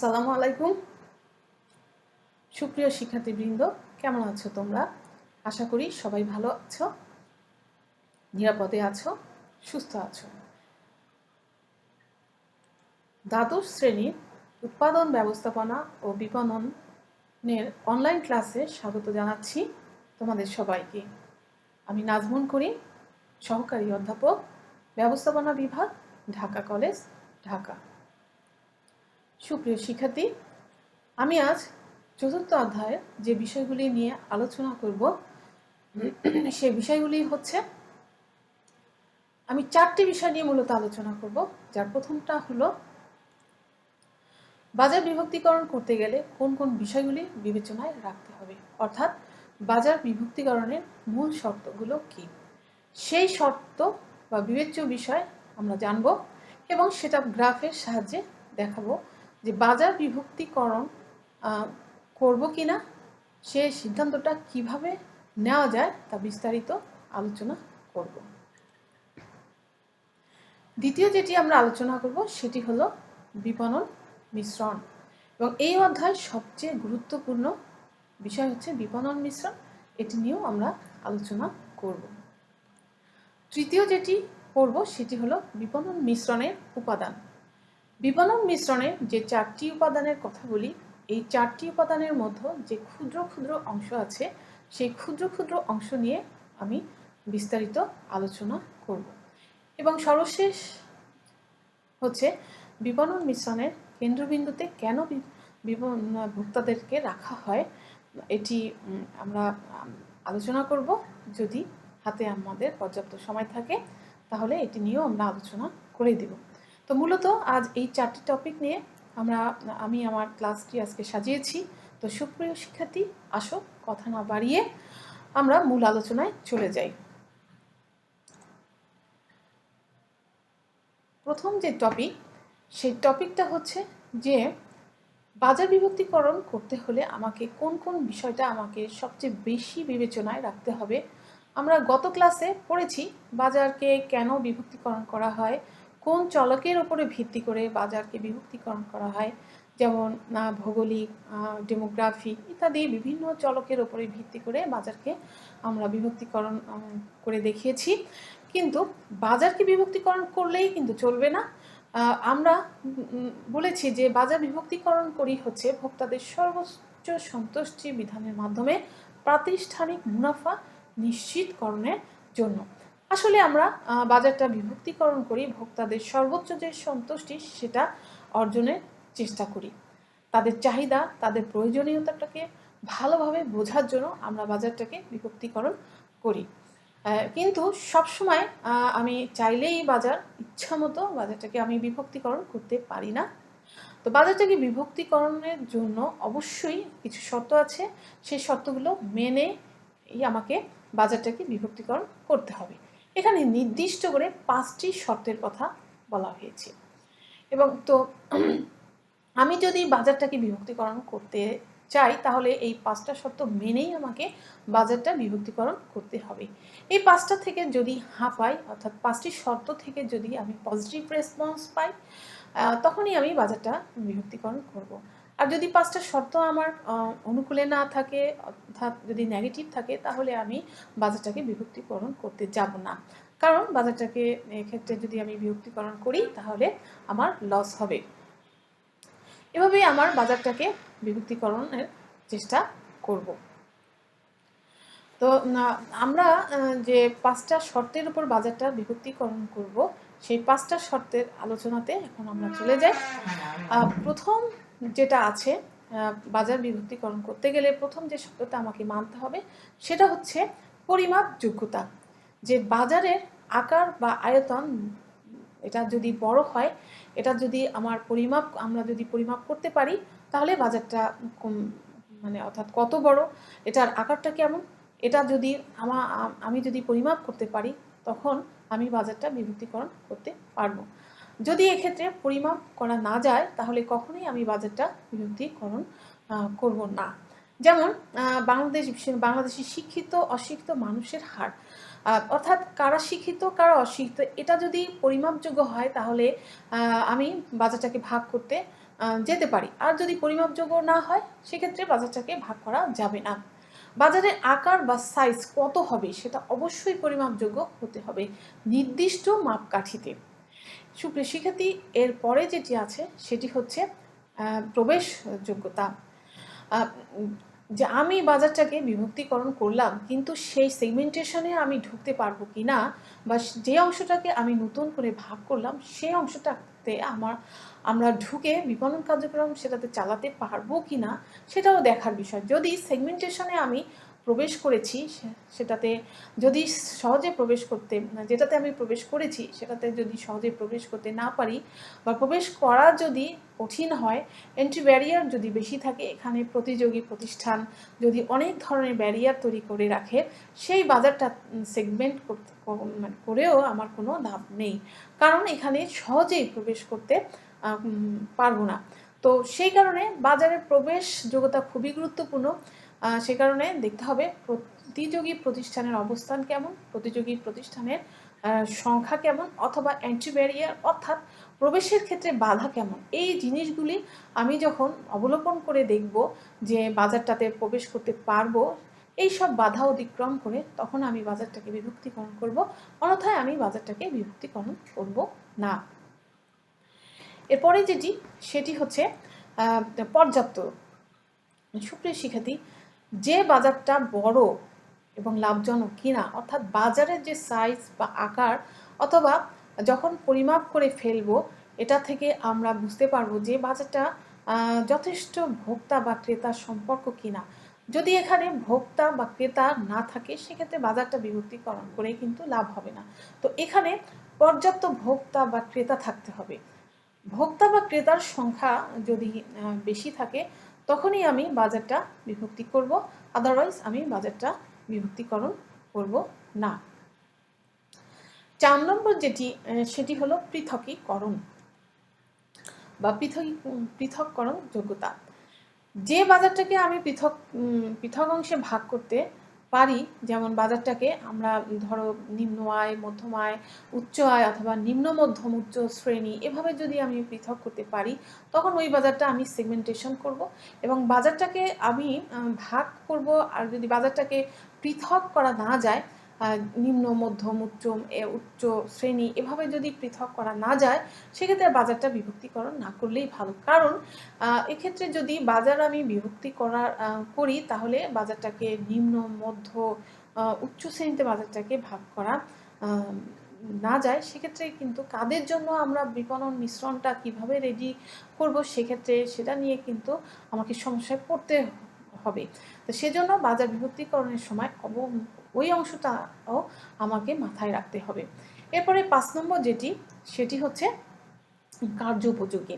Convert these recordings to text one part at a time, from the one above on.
আসসালামু আলাইকুম। সুপ্রিয় শিক্ষার্থীবৃন্দ, কেমন আছো তোমরা? আশা করি সবাই ভালো আছো, নিরাপদে আছো, সুস্থ আছো। দ্বাদশ শ্রেণীর উৎপাদন ব্যবস্থাপনা ও বিপণনের অনলাইন ক্লাসে স্বাগত জানাচ্ছি তোমাদের সবাইকে। আমি নাজমুন করিম, সহকারী অধ্যাপক, ব্যবস্থাপনা বিভাগ, ঢাকা কলেজ, ঢাকা। সুপ্রিয় শিক্ষার্থী, আমি আজ চতুর্থ অধ্যায়ের যে বিষয়গুলি নিয়ে আলোচনা করব সে বিষয়গুলি হচ্ছে, আমি চারটি বিষয় নিয়ে মূলত আলোচনা করব। যার প্রথমটা হলো বাজার বিভক্তিকরণ করতে গেলে কোন কোন বিষয়গুলি বিবেচনায় রাখতে হবে, অর্থাৎ বাজার বিভক্তিকরণের মূল শর্তগুলো কি, সেই শর্ত বা বিবেচ্য বিষয় আমরা জানব এবং সেটা গ্রাফের সাহায্যে দেখাবো যে বাজার বিভক্তিকরণ করব কিনা, সে সিদ্ধান্তটা কিভাবে নেওয়া যায় তা বিস্তারিত আলোচনা করব। দ্বিতীয় যেটি আমরা আলোচনা করব সেটি হলো বিপণন মিশ্রণ, এবং এই অধ্যায়ের সবচেয়ে গুরুত্বপূর্ণ বিষয় হচ্ছে বিপণন মিশ্রণ। এটি নিয়েও আমরা আলোচনা করব। তৃতীয় যেটি পড়ব সেটি হলো বিপণন মিশ্রণের উপাদান। বিপণন মিশ্রণের যে চারটি উপাদানের কথা বলি, এই চারটি উপাদানের মধ্যে যে ক্ষুদ্র ক্ষুদ্র অংশ আছে, সেই ক্ষুদ্র ক্ষুদ্র অংশ নিয়ে আমি বিস্তারিত আলোচনা করব। এবং সর্বশেষ হচ্ছে বিপণন মিশ্রণের কেন্দ্রবিন্দুতে কেন ভোক্তাদেরকে রাখা হয়, এটি আমরা আলোচনা করব। যদি হাতে আমাদের পর্যাপ্ত সময় থাকে তাহলে এটি নিয়েও আমরা আলোচনা করে দেব। তো মূলত আজ এই চারটি টপিক নিয়ে আমি আমার ক্লাসটি আজকে সাজিয়েছি। তো সুপ্রিয় শিক্ষার্থী, আসো কথা না বাড়িয়ে আমরা মূল আলোচনায় চলে যাই। প্রথম যে টপিক, সেই টপিকটা হচ্ছে যে বাজার বিভক্তিকরণ করতে হলে আমাকে কোন কোন বিষয়টা আমাকে সবচেয়ে বেশি বিবেচনায় রাখতে হবে। আমরা গত ক্লাসে পড়েছি বাজারকে কেন বিভক্তিকরণ করা হয়, কোন চলকের উপরে ভিত্তি করে বাজারকে বিভক্তিকরণ করা হয়, যেমন ভৌগোলিক, ডেমোগ্রাফি ইত্যাদি বিভিন্ন চলকের উপরে ভিত্তি করে বাজারকে আমরা বিভক্তিকরণ করে দেখিয়েছি। কিন্তু বাজারকে বিভক্তিকরণ করলেই কিন্তু চলবে না। আমরা বলেছি যে বাজার বিভক্তিকরণ করি হচ্ছে ভোক্তাদের সর্বোচ্চ সন্তুষ্টি বিধানের মাধ্যমে প্রাতিষ্ঠানিক মুনাফা নিশ্চিতকরণের জন্য। আসলে আমরা বাজারটা বিভক্তিকরণ করি ভোক্তাদের সর্বোচ্চ যে সন্তুষ্টি সেটা অর্জনের চেষ্টা করি। তাদের চাহিদা, তাদের প্রয়োজনীয়তাটাকে ভালোভাবে বোঝার জন্য আমরা বাজারটাকে বিভক্তিকরণ করি। কিন্তু সবসময় আমি চাইলেই ইচ্ছামতো বাজারটাকে আমি বিভক্তিকরণ করতে পারি না। তো বাজারটাকে বিভক্তিকরণের জন্য অবশ্যই কিছু শর্ত আছে, সেই শর্তগুলো মেনেই আমাকে বাজারটাকে বিভক্তিকরণ করতে হবে। এখানে নির্দিষ্ট করে 5টি শর্তের কথা বলা হয়েছে। এবং তো আমি যদি বাজারটাকে বিভক্তিকরণ করতে চাই তাহলে এই 5টা শর্ত মেনেই আমাকে বাজারটা বিভক্তিকরণ করতে হবে। এই 5টা থেকে যদি পাই, অর্থাৎ 5টি শর্ত থেকে যদি আমি পজিটিভ রেসপন্স পাই, তখনই আমি বাজারটা বিভক্তিকরণ করব। আর যদি 5টা শর্ত আমার অনুকূলে না থাকে, অর্থাৎ যদি নেগেটিভ থাকে, তাহলে আমি বাজারটাকে বিভক্তিকরণ করতে যাব না। কারণ বাজারটাকে এক্ষেত্রে যদি আমি বিভক্তিকরণ করি তাহলে আমার লস হবে। এভাবেই আমার বাজারটাকে বিভক্তিকরণের চেষ্টা করব। তো আমরা যে 5টা শর্তের উপর বাজারটা বিভক্তিকরণ করব, সেই 5টা শর্তের আলোচনাতে এখন আমরা চলে যাই। প্রথম যেটা আছে, বাজার বিভক্তিকরণ করতে গেলে প্রথম যে শর্তটা আমাকে মানতে হবে সেটা হচ্ছে পরিমাপ যোগ্যতা। যে বাজারের আকার বা আয়তন এটা যদি বড় হয়, এটা যদি আমরা যদি পরিমাপ করতে পারি তাহলে বাজারটা অর্থাৎ কত বড়, এটার আকারটা কেমন, এটা যদি আমি যদি পরিমাপ করতে পারি তখন আমি বাজারটা বিভক্তিকরণ করতে পারবো। যদি এক্ষেত্রে পরিমাপ করা না যায় তাহলে কখনোই আমি বাজারটা বিভক্তিকরণ করব না। যেমন বাংলাদেশি শিক্ষিত অশিক্ষিত মানুষের হার, অর্থাৎ কারা শিক্ষিত কারা অশিক্ষিত, এটা যদি পরিমাপযোগ্য হয় তাহলে আমি বাজারটাকে ভাগ করতে যেতে পারি। আর যদি পরিমাপযোগ্য না হয় সেক্ষেত্রে বাজারটাকে ভাগ করা যাবে না। বাজারের আকার বা সাইজ কত হবে সেটা অবশ্যই পরিমাপযোগ্য হতে হবে নির্দিষ্ট মাপকাঠিতে। সুপ্রিয় শিক্ষার্থী, এর পরে যেটি আছে সেটি হচ্ছে প্রবেশযোগ্যতা। যে আমি বাজারটাকে বিভক্তিকরণ করলাম, কিন্তু সেই সেগমেন্টেশনে আমি ঢুকতে পারবো কি না, বা যে অংশটাকে আমি নতুন করে ভাগ করলাম সেই অংশটাতে আমরা ঢুকে বিপণন কার্যক্রম সেটাতে চালাতে পারবো কি না সেটাও দেখার বিষয়। যদি সেগমেন্টেশনে আমি প্রবেশ করেছি সেটাতে যদি সহজে প্রবেশ করতে, যেটাতে আমি প্রবেশ করেছি সেটাতে যদি সহজে প্রবেশ করতে না পারি, বা প্রবেশ করা যদি কঠিন হয়, এন্ট্রি ব্যারিয়ার যদি বেশি থাকে, এখানে প্রতিযোগী প্রতিষ্ঠান যদি অনেক ধরনের ব্যারিয়ার তৈরি করে রাখে, সেই বাজারটা সেগমেন্ট করেও আমার কোনো লাভ নেই, কারণ এখানে সহজেই প্রবেশ করতে পারবো না। তো সেই কারণে বাজারের প্রবেশযোগ্যতা খুবই গুরুত্বপূর্ণ। সে কারণে দেখতে হবে প্রতিযোগী প্রতিষ্ঠানের অবস্থান কেমন, প্রতিযোগী প্রতিষ্ঠানের সংখ্যা কেমন, অথবা এন্ট্রি ব্যারিয়ার অর্থাৎ প্রবেশের ক্ষেত্রে বাধা কেমন। এই জিনিসগুলি আমি যখন অবলোকন করে দেখব যে বাজারটাতে প্রবেশ করতে পারবো, এই সব বাধা অতিক্রম করে তখন আমি বাজারটাকে বিভক্তিকরণ করব, অন্যথায় আমি বাজারটাকে বিভক্তিকরণ করব না। এরপরে যেটি সেটি হচ্ছে পর্যাপ্ত। সুপ্রিয় শিক্ষার্থী, যে বাজারটা বড় এবং লাভজনক কিনা, অর্থাৎ বাজারের যে সাইজ বা আকার, অথবা যখন পরিমাপ করে ফেলবো এটা থেকে আমরা বুঝতে পারবো যে বাজারটা যথেষ্ট ভোক্তা বা ক্রেতার সম্পর্ক কিনা। যদি এখানে ভোক্তা বা ক্রেতা না থাকে সেক্ষেত্রে বাজারটা বিভক্তিকরণ করে কিন্তু লাভ হবে না। তো এখানে পর্যাপ্ত ভোক্তা বা ক্রেতা থাকতে হবে। ভোক্তা বা ক্রেতার সংখ্যা যদি বেশি থাকে তখনই আমি বাজারটা বিভক্তি করব, আদারওয়াইজ আমি বাজারটা বিভক্তিকরণ করব না। 4 নম্বর যেটি সেটি হলো পৃথকীকরণ বা পৃথককরণ যোগ্যতা। যে বাজারটাকে আমি পৃথক অংশে ভাগ করতে পারি, যেমন বাজারটাকে আমরা ধরো নিম্ন আয়, মধ্যম আয়, উচ্চ আয়, অথবা নিম্ন মধ্যম উচ্চ শ্রেণী, এভাবে যদি আমি পৃথক করতে পারি তখন ওই বাজারটা আমি সেগমেন্টেশন করব এবং বাজারটাকে আমি ভাগ করব। আর যদি বাজারটাকে পৃথক করা না যায়, নিম্ন মধ্যম উচ্চ শ্রেণী এভাবে যদি পৃথক করা না যায় সেক্ষেত্রে বাজারটা বিভক্তিকরণ না করলেই ভালো। কারণ এক্ষেত্রে যদি বাজার আমি বিভক্তি করি তাহলে বাজারটাকে নিম্ন মধ্য উচ্চ শ্রেণীতে বাজারটাকে ভাগ করা না যায়, সেক্ষেত্রে কিন্তু কাদের জন্য আমরা বিপণন মিশ্রণটা কিভাবে রেডি করব সেক্ষেত্রে সেটা নিয়ে কিন্তু আমাকে সমস্যায় পড়তে হবে। তো সেজন্য বাজার বিভক্তিকরণের সময় ওই অংশটাও আমাকে মাথায় রাখতে হবে। এরপরে 5 নম্বর যেটি সেটি হচ্ছে কার্যোপযোগী।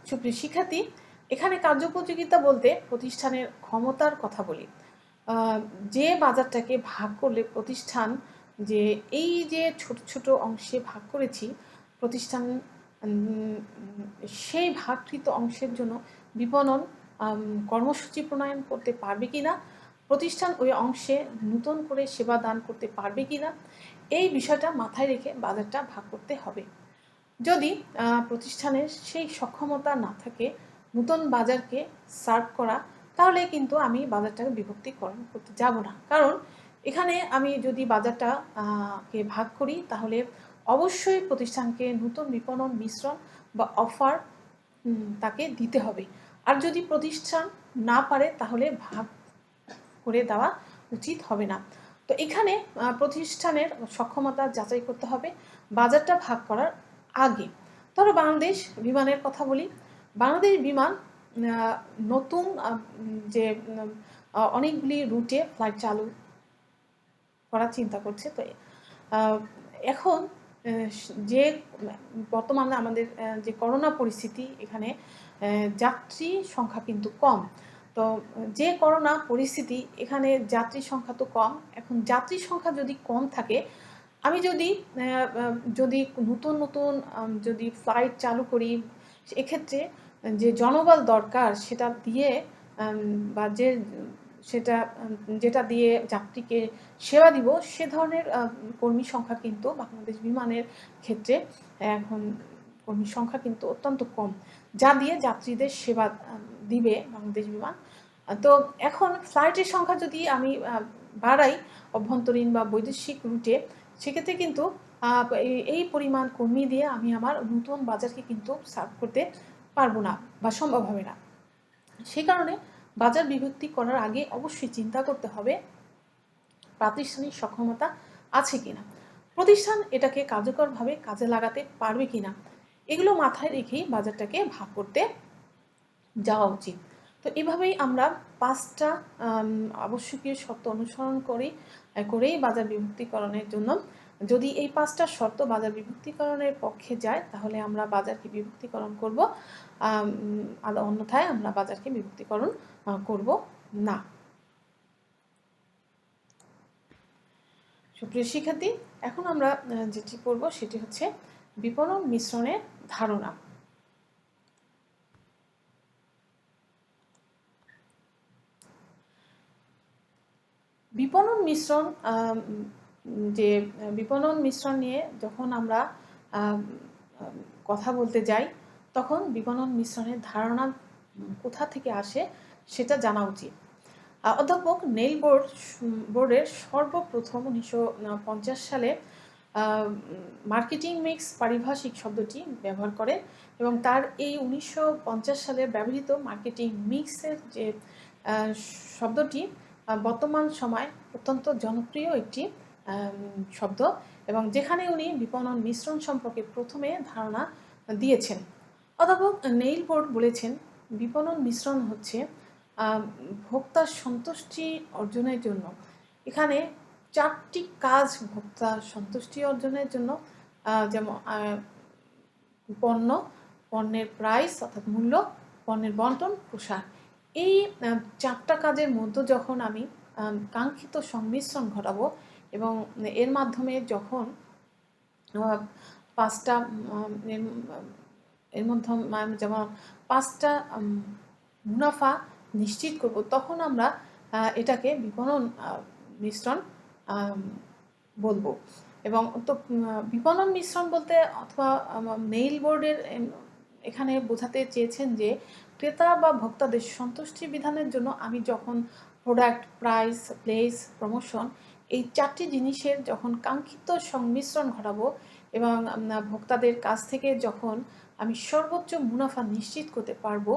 সুপ্রিয় শিক্ষার্থী, এখানে কার্যোপযোগিতা বলতে প্রতিষ্ঠানের ক্ষমতার কথা বলি। যে বাজারটাকে ভাগ করলে প্রতিষ্ঠান যে এই যে ছোট ছোট অংশে ভাগ করেছি প্রতিষ্ঠান সেই ভাগকৃত অংশের জন্য বিপণন কর্মসূচি প্রণয়ন করতে পারবে কিনা, প্রতিষ্ঠান ওই অংশে নতুন করে সেবা দান করতে পারবে কিনা, এই বিষয়টা মাথায় রেখে বাজারটা ভাগ করতে হবে। যদি প্রতিষ্ঠানের সেই সক্ষমতা না থাকে নতুন বাজারকে সার্ভ করা, তাহলে কিন্তু আমি বাজারটাকে বিভক্তিকরণ করতে যাব না। কারণ এখানে আমি যদি বাজারটা কে ভাগ করি তাহলে অবশ্যই প্রতিষ্ঠানকে নতুন বিপণন মিশ্রণ বা অফার তাকে দিতে হবে। আর যদি প্রতিষ্ঠান না পারে তাহলে ভাগ করে দেওয়া উচিত হবে না। তো এখানে প্রতিষ্ঠানের সক্ষমতা যাচাই করতে হবে বাজারটা ভাগ করার আগে। ধরো বাংলাদেশ বিমানের কথা বলি। বাংলাদেশ বিমান নতুন যে অনেকগুলি রুটে ফ্লাইট চালু করার চিন্তা করছে। তো এখন যে বর্তমানে আমাদের যে করোনা পরিস্থিতি, এখানে যাত্রী সংখ্যা কিন্তু কম। তো যে করোনা পরিস্থিতি, এখানে যাত্রী সংখ্যা তো কম। এখন যাত্রী সংখ্যা যদি কম থাকে, আমি যদি নতুন নতুন যদি ফ্লাইট চালু করি, এক্ষেত্রে যে জনবল দরকার সেটা দিয়ে বা যেটা দিয়ে যাত্রীকে সেবা দিব সে ধরনের কর্মী সংখ্যা কিন্তু বাংলাদেশ বিমানের ক্ষেত্রে এখন কর্মী সংখ্যা কিন্তু অত্যন্ত কম। যা দিয়ে যাত্রীদের সেবা দিবে বাংলাদেশ বিমান। তো এখন ফ্লাইটের সংখ্যা যদি আমি বাড়াই অভ্যন্তরীণ বা বৈদেশিক রুটে, সেক্ষেত্রে কিন্তু এই পরিমাণ কমিয়ে দিয়ে আমি আমার নতুন বাজারকে কিন্তু সার্ভ করতে পারবো না বা সম্ভব হবে না। সেই কারণে বাজার বিভক্তি করার আগে অবশ্যই চিন্তা করতে হবে প্রাতিষ্ঠানিক সক্ষমতা আছে কিনা, প্রতিষ্ঠান এটাকে কার্যকরভাবে কাজে লাগাতে পারবে কিনা, এগুলো মাথায় রেখেই বাজারটাকে ভাগ করতে যাওয়া উচিত। তো এভাবেই আমরা 5টা আবশ্যকীয় শর্ত অনুসরণ করেই বাজার বিভক্তিকরণের জন্য, যদি এই 5টা শর্ত বাজার বিভক্তিকরণের পক্ষে যায় তাহলে আমরা বাজারকে বিভক্তিকরণ করব, অন্যথায় আমরা বাজারকে বিভক্তিকরণ করব না। সুপ্রিয় শিক্ষার্থী, এখন আমরা যেটি পড়ব সেটি হচ্ছে বিপণন মিশ্রণের ধারণা। বিপণন মিশ্রণ, যে বিপণন মিশ্রণ নিয়ে যখন আমরা কথা বলতে যাই তখন বিপণন মিশ্রণের ধারণা কোথা থেকে আসে সেটা জানা উচিত। অধ্যাপক নেইল বোর্ডের সর্বপ্রথম 1950 সালে মার্কেটিং মিক্স পারিভাষিক শব্দটি ব্যবহার করেন এবং তার এই 1950 সালে ব্যবহৃত মার্কেটিং মিক্সের যে শব্দটি বর্তমান সময় অত্যন্ত জনপ্রিয় একটি শব্দ, এবং যেখানে উনি বিপণন মিশ্রণ সম্পর্কে প্রথমে ধারণা দিয়েছেন। অধ্যাপক নেইল বোর্ড বলেছেন, বিপণন মিশ্রণ হচ্ছে ভোক্তার সন্তুষ্টি অর্জনের জন্য। এখানে 4টি কাজ ভোক্তার সন্তুষ্টি অর্জনের জন্য, যেমন পণ্যের প্রাইস অর্থাৎ মূল্য, পণ্যের বন্টন, প্রসার। এই 4টা কাজের মধ্যে যখন আমি কাঙ্ক্ষিত সংমিশ্রণ ঘটাবো এবং এর মাধ্যমে যখন 5টা এর মধ্যে যেমন 5টা মুনাফা নিশ্চিত করব, তখন আমরা এটাকে বিপণন মিশ্রণ বলবো। এবং তো বিপণন মিশ্রণ বলতে অথবা নেইল বোর্ডের এখানে বোঝাতে চেয়েছেন যে ক্রেতা বা ভোক্তাদের সন্তুষ্টি বিধানের জন্য আমি যখন প্রোডাক্ট, প্রাইস, প্লেস, প্রমোশন এই 4টি জিনিসের যখন কাঙ্ক্ষিত সংমিশ্রণ ঘটাবো এবং ভোক্তাদের কাছ থেকে যখন আমি সর্বোচ্চ মুনাফা নিশ্চিত করতে পারবো,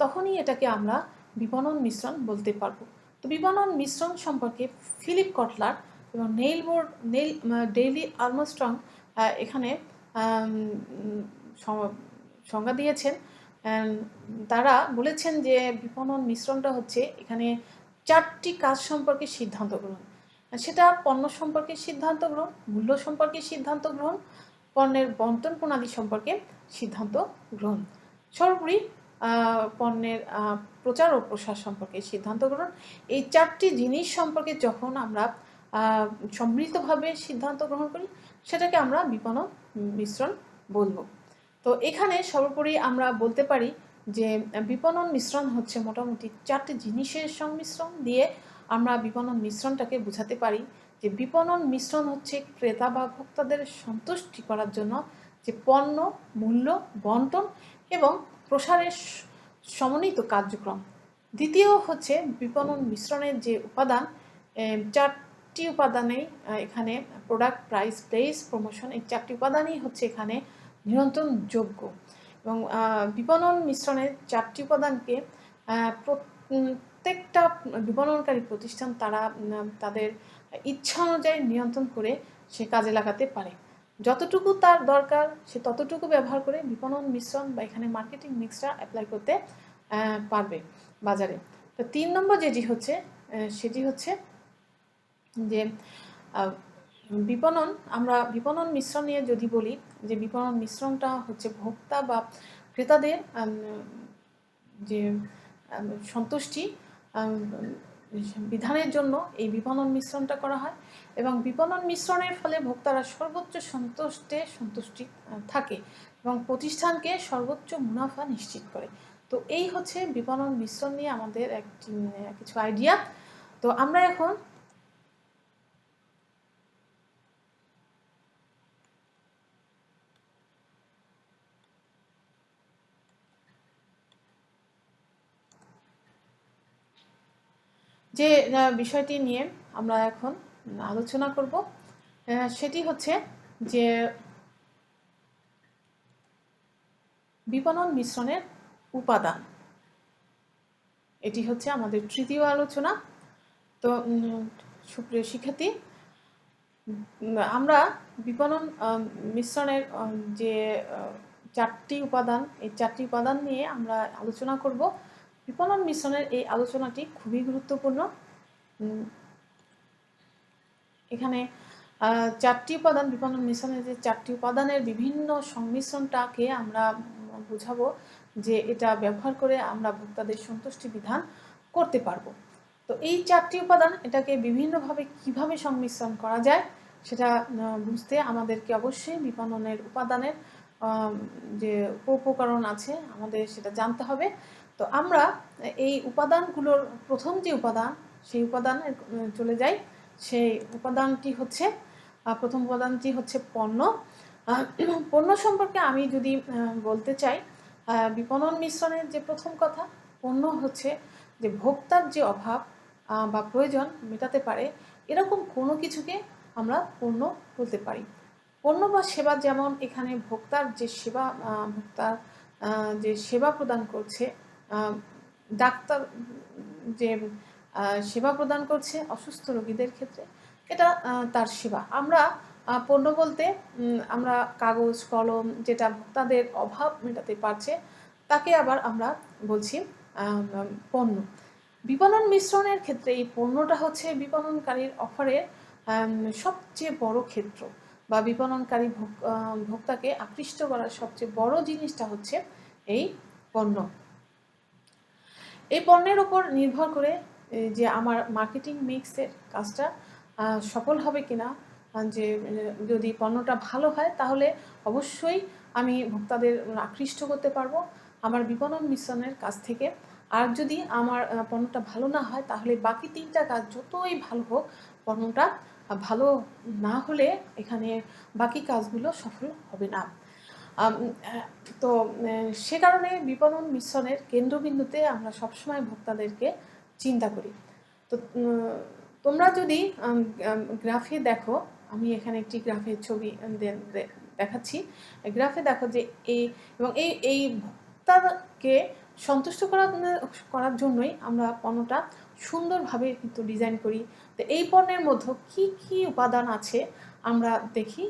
তখনই এটাকে আমরা বিপণন মিশ্রণ বলতে পারবো। তো বিপণন মিশ্রণ সম্পর্কে ফিলিপ কটলার এবং ডেইলি আর্মস্ট্রং এখানে সংজ্ঞা দিয়েছেন। তারা বলেছেন যে বিপণন মিশ্রণটা হচ্ছে এখানে 4টি কাজ সম্পর্কে সিদ্ধান্ত গ্রহণ, সেটা পণ্য সম্পর্কে সিদ্ধান্ত গ্রহণ, মূল্য সম্পর্কে সিদ্ধান্ত গ্রহণ, পণ্যের বন্টন প্রণালী সম্পর্কে সিদ্ধান্ত গ্রহণ, সর্বোপরি পণ্যের প্রচার ও প্রসার সম্পর্কে সিদ্ধান্ত গ্রহণ। এই 4টি জিনিস সম্পর্কে যখন আমরা সম্মিলিতভাবে সিদ্ধান্ত গ্রহণ করি সেটাকে আমরা বিপণন মিশ্রণ বলবো। তো এখানে সর্বোপরি আমরা বলতে পারি যে বিপণন মিশ্রণ হচ্ছে মোটামুটি 4টি জিনিসের সংমিশ্রণ দিয়ে আমরা বিপণন মিশ্রণটাকে বোঝাতে পারি যে বিপণন মিশ্রণ হচ্ছে ক্রেতা বা ভোক্তাদের সন্তুষ্টি করার জন্য যে পণ্য, মূল্য, বন্টন এবং প্রসারের সমন্বিত কার্যক্রম। দ্বিতীয় হচ্ছে বিপণন মিশ্রণের যে উপাদান, 4টি উপাদানেই এখানে প্রোডাক্ট, প্রাইস, প্লেস, প্রমোশন, এই 4টি উপাদানই হচ্ছে এখানে নিয়ন্ত্রণযোগ্য। এবং বিপণন মিশ্রণের 4টি উপাদানকে প্রত্যেকটা বিপণনকারী প্রতিষ্ঠান তারা তাদের ইচ্ছা অনুযায়ী নিয়ন্ত্রণ করে সে কাজে লাগাতে পারে। যতটুকু তার দরকার সে ততটুকু ব্যবহার করে বিপণন মিশ্রণ বা এখানে মার্কেটিং মিক্সটা অ্যাপ্লাই করতে পারবে বাজারে। তো 3 নম্বর যেটি হচ্ছে সেটি হচ্ছে যে আমরা বিপণন মিশ্রণ নিয়ে যদি বলি যে বিপণন মিশ্রণটা হচ্ছে ভোক্তা বা ক্রেতাদের যে সন্তুষ্টি বিধানের জন্য এই বিপণন মিশ্রণটা করা হয় এবং বিপণন মিশ্রণের ফলে ভোক্তারা সর্বোচ্চ সন্তুষ্টি থাকে এবং প্রতিষ্ঠানকে সর্বোচ্চ মুনাফা নিশ্চিত করে। তো এই হচ্ছে বিপণন মিশ্রণ নিয়ে আমাদের কিছু আইডিয়া। তো আমরা এখন যে বিষয়টি নিয়ে আমরা এখন আলোচনা করব সেটি হচ্ছে যে বিপণন মিশ্রণের উপাদান। এটি হচ্ছে আমাদের তৃতীয় আলোচনা। তো সুপ্রিয় শিক্ষার্থী, আমরা বিপণন মিশ্রণের যে 4টি উপাদান, এই 4টি উপাদান নিয়ে আমরা আলোচনা করব। বিপণন মিশ্রণের এই আলোচনাটি খুবই গুরুত্বপূর্ণ। এখানে 4টি উপাদান, বিপণন মিশ্রণের যে 4টি উপাদানের বিভিন্ন সংমিশ্রণটাকে আমরা বুঝাবো যে এটা ব্যবহার করে আমরা ভোক্তাদের সন্তুষ্টি বিধান করতে পারবো। তো এই 4টি উপাদান, এটাকে বিভিন্নভাবে কিভাবে সংমিশ্রণ করা যায় সেটা বুঝতে আমাদেরকে অবশ্যই বিপণনের উপাদানের যে উপকরণ আছে আমাদের সেটা জানতে হবে। তো আমরা এই উপাদানগুলোর প্রথম যে উপাদান, সেই উপাদানে চলে যাই। সেই উপাদানটি হচ্ছে, প্রথম উপাদানটি হচ্ছে পণ্য। পণ্য সম্পর্কে আমি যদি বলতে চাই, বিপণন মিশ্রণের যে প্রথম কথা, পণ্য হচ্ছে যে ভোক্তার যে অভাব বা প্রয়োজন মেটাতে পারে এরকম কোনো কিছুকে আমরা পণ্য বলতে পারি। পণ্য বা সেবা, যেমন এখানে ভোক্তার যে সেবা, ভোক্তার যে সেবা প্রদান করছে, ডাক্তার যে সেবা প্রদান করছে অসুস্থ রোগীদের ক্ষেত্রে, এটা তার সেবা। আমরা পণ্য বলতে আমরা কাগজ কলম যেটা ভোক্তাদের অভাব মেটাতে পারছে তাকে আবার আমরা বলছি পণ্য। বিপণন মিশ্রণের ক্ষেত্রে এই পণ্যটা হচ্ছে বিপণনকারীর অফারের সবচেয়ে বড় ক্ষেত্র, বা বিপণনকারী ভোক্তাকে আকৃষ্ট করার সবচেয়ে বড় জিনিসটা হচ্ছে এই পণ্য। এই পণ্যের ওপর নির্ভর করে যে আমার মার্কেটিং মিক্সের কাজটা সফল হবে কিনা, যে যদি পণ্যটা ভালো হয় তাহলে অবশ্যই আমি ভোক্তাদের আকৃষ্ট করতে পারবো আমার বিপণন মিশ্রণের কাছ থেকে। আর যদি আমার পণ্যটা ভালো না হয় তাহলে বাকি 3টা কাজ যতই ভালো হোক, পণ্যটা ভালো না হলে এখানে বাকি কাজগুলো সফল হবে না। তো সে কারণে বিপণন মিশ্রণের কেন্দ্রবিন্দুতে আমরা সবসময় ভোক্তাদেরকে চিন্তা করি। তো তোমরা যদি গ্রাফে দেখো, আমি এখানে একটি গ্রাফের ছবি দেখাচ্ছি। গ্রাফে দেখো যে এই ভোক্তাকে সন্তুষ্ট করার জন্যই আমরা পণ্যটা সুন্দরভাবে কিন্তু ডিজাইন করি। তো এই পণ্যের মধ্যে কি কি উপাদান আছে আমরা দেখি।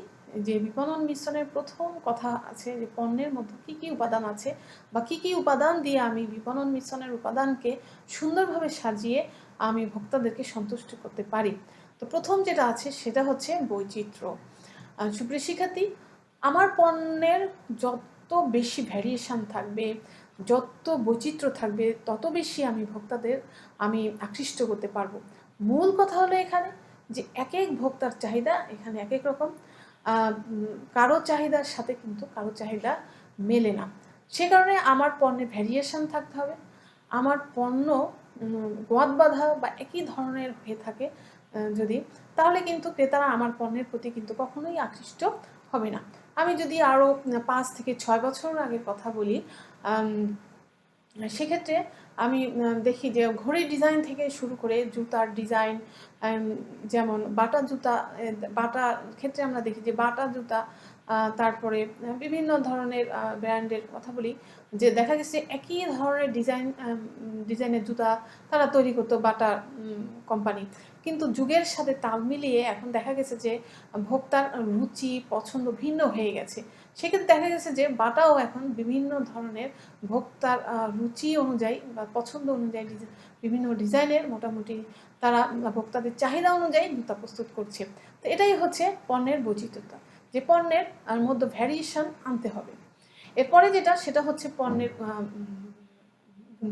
যে বিপণন মিশ্রণের প্রথম কথা আছে যে পণ্যের মধ্যে কি কি উপাদান আছে, বা কি কি উপাদান দিয়ে আমি বিপণন মিশ্রণের উপাদানকে সুন্দরভাবে সাজিয়ে আমি ভোক্তাদেরকে সন্তুষ্ট করতে পারি। তো প্রথম যেটা আছে সেটা হচ্ছে বৈচিত্র্য। সুপ্রিয় শিক্ষার্থী, আমার পণ্যের যত বেশি ভ্যারিয়েশন থাকবে, যত বৈচিত্র্য থাকবে, তত বেশি আমি ভোক্তাদের আকৃষ্ট করতে পারবো। মূল কথা হলো এখানে যে এক এক ভোক্তার চাহিদা এখানে এক এক রকম। কারো চাহিদার সাথে কিন্তু কারো চাহিদা মেলে না। সে কারণে আমার পণ্যে ভ্যারিয়েশন থাকতে হবে। আমার পণ্য গোয়াদ বাঁধা বা একই ধরনের হয়ে থাকে যদি, তাহলে কিন্তু ক্রেতারা আমার পণ্যের প্রতি কিন্তু কখনোই আকৃষ্ট হবে না। আমি যদি আরও 5 থেকে 6 বছর আগের কথা বলি, সেক্ষেত্রে আমি দেখি যে ঘড়ির ডিজাইন থেকে শুরু করে জুতার ডিজাইন, যেমন বাটা জুতা, বাটার ক্ষেত্রে আমরা দেখি যে বাটা জুতা, তারপরে বিভিন্ন ধরনের ব্র্যান্ডের কথা বলি, যে দেখা গেছে একই ধরনের ডিজাইনের জুতা তারা তৈরি করতো বাটা কোম্পানি, কিন্তু যুগের সাথে তাল মিলিয়ে এখন দেখা গেছে যে ভোক্তার রুচি পছন্দ ভিন্ন হয়ে গেছে। সেক্ষেত্রে দেখা গেছে যে বাটাও এখন বিভিন্ন ধরনের ভোক্তার রুচি অনুযায়ী বা পছন্দ অনুযায়ী বিভিন্ন ডিজাইনের মোটামুটি তারা ভোক্তাদের চাহিদা অনুযায়ী জুতা প্রস্তুত করছে। তো এটাই হচ্ছে পণ্যের বৈচিত্র্যতা, যে পণ্যের মধ্যে ভ্যারিয়েশন আনতে হবে। এরপরে যেটা, সেটা হচ্ছে পণ্যের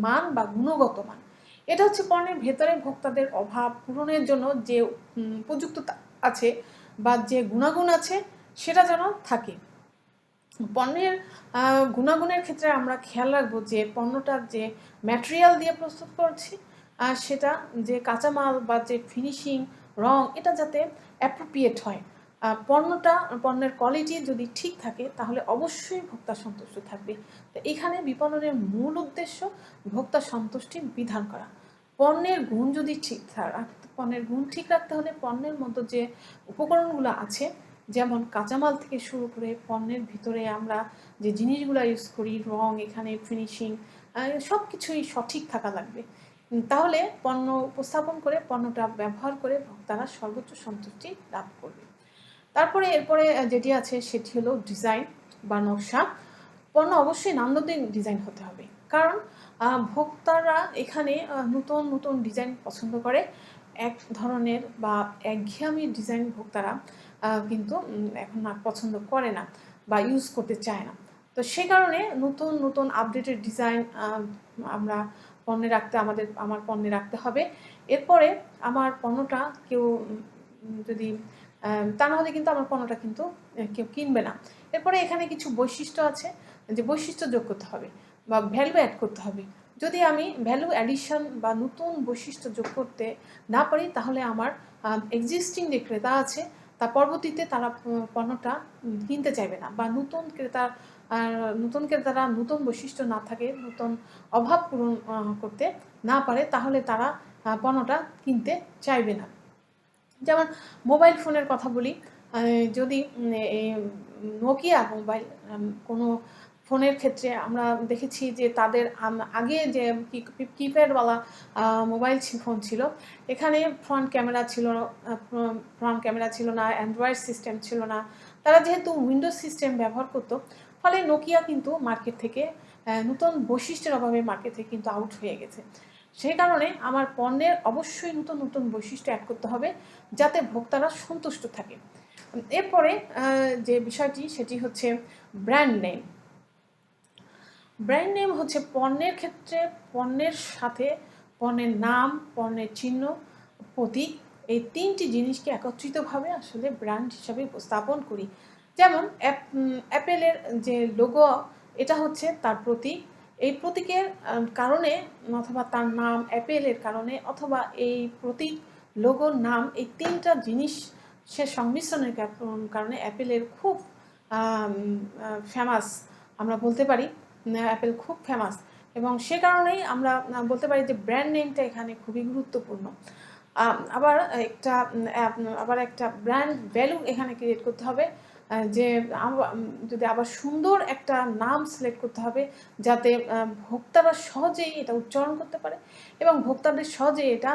মান বা গুণগত মান। এটা হচ্ছে পণ্যের ভেতরে ভোক্তাদের অভাব পূরণের জন্য যে উপযুক্ততা আছে বা যে গুণাগুণ আছে সেটা যেন থাকে। পণ্যের গুণাগুণের ক্ষেত্রে আমরা খেয়াল রাখবো যে পণ্যটার যে ম্যাটেরিয়াল দিয়ে প্রস্তুত করছি সেটা যে কাঁচামাল বা যে ফিনিশিং রং, এটা যাতে অ্যাপ্রোপ্রিয়েট হয়। পণ্যের কোয়ালিটি যদি ঠিক থাকে তাহলে অবশ্যই ভোক্তা সন্তুষ্ট থাকবে। তো এখানে বিপণনের মূল উদ্দেশ্য ভোক্তা সন্তুষ্টি বিধান করা। পণ্যের গুণ যদি পণ্যের গুণ ঠিক রাখতে হলে পণ্যের মধ্যে যে উপকরণগুলো আছে, যেমন কাঁচামাল থেকে শুরু করে পণ্যের ভিতরে আমরা যে জিনিসগুলো ইউজ করি, রং, এখানে ফিনিশিং, সব কিছুই সঠিক থাকা লাগবে। তাহলে পণ্য উপস্থাপন করে পণ্যটা ব্যবহার করে ভোক্তারা সর্বোচ্চ সন্তুষ্টি লাভ করবে। এরপরে যেটি আছে সেটি হলো ডিজাইন বা নকশা। পণ্য অবশ্যই নান্দনিক ডিজাইন হতে হবে, কারণ ভোক্তারা এখানে নতুন নতুন ডিজাইন পছন্দ করে। এক ধরনের বা একঘেয়েমি ডিজাইন ভোক্তারা কিন্তু এখন আর পছন্দ করে না বা ইউজ করতে চায় না। তো সে কারণে নতুন নতুন আপডেটেড ডিজাইন আমরা আমার পণ্যে রাখতে হবে। এরপরে আমার পণ্যটা কেউ যদি তা না হলে কিন্তু আমার পণ্যটা কিন্তু কেউ কিনবে না। এরপরে এখানে কিছু বৈশিষ্ট্য আছে যে বৈশিষ্ট্য যোগ করতে হবে বা ভ্যালু অ্যাড করতে হবে। যদি আমি ভ্যালু অ্যাডিশন বা নতুন বৈশিষ্ট্য যোগ করতে না পারি, তাহলে আমার এক্সিস্টিং যে ক্রেতা আছে তা পরবর্তীতে তারা পণ্যটা কিনতে চাইবে না, বা নতুন ক্রেতারা নতুন বৈশিষ্ট্য না থাকে, নতুন অভাব পূরণ করতে না পারে, তাহলে তারা পণ্যটা কিনতে চাইবে না। যেমন মোবাইল ফোনের কথা বলি, যদি নোকিয়া মোবাইল কোনো ফোনের ক্ষেত্রে আমরা দেখেছি যে তাদের আগে যে কিপ্যাডওয়ালা মোবাইল ফোন ছিল, এখানে ফ্রন্ট ক্যামেরা ছিল না, অ্যান্ড্রয়েড সিস্টেম ছিল না। তারা যেহেতু উইন্ডোজ সিস্টেম ব্যবহার করতো, ফলে নোকিয়া কিন্তু মার্কেট থেকে নতুন বৈশিষ্ট্যের অভাবে মার্কেট থেকে কিন্তু আউট হয়ে গেছে। সেই কারণে আমার পণ্যের অবশ্যই নতুন নতুন বৈশিষ্ট্য অ্যাড করতে হবে, যাতে ভোক্তারা সন্তুষ্ট থাকে। এরপরে যে বিষয়টি সেটি হচ্ছে ব্র্যান্ড নেম। ব্র্যান্ড নেম হচ্ছে পণ্যের ক্ষেত্রে পণ্যের সাথে পণ্যের নাম, পণ্যের চিহ্ন, প্রতীক, এই তিনটি জিনিসকে একত্রিতভাবে আসলে ব্র্যান্ড হিসাবে উপস্থাপন করি। যেমন অ্যাপেলের যে লোগো, এটা হচ্ছে তার প্রতীক। এই প্রতীকের কারণে অথবা তার নাম অ্যাপেলের কারণে অথবা এই প্রতীক, লোগোর, নাম, এই তিনটা জিনিস সে সংমিশ্রণের কারণে অ্যাপেলের খুব ফেমাস আমরা বলতে পারি। অ্যাপেল খুব ফেমাস, এবং সে কারণেই আমরা বলতে পারি যে ব্র্যান্ড নেমটা এখানে খুবই গুরুত্বপূর্ণ। আবার একটা ব্র্যান্ড ভ্যালু এখানে ক্রিয়েট করতে হবে, যে যদি আবার সুন্দর একটা নাম সিলেক্ট করতে হবে, যাতে ভোক্তারা সহজেই এটা উচ্চারণ করতে পারে এবং ভোক্তাদের সহজে এটা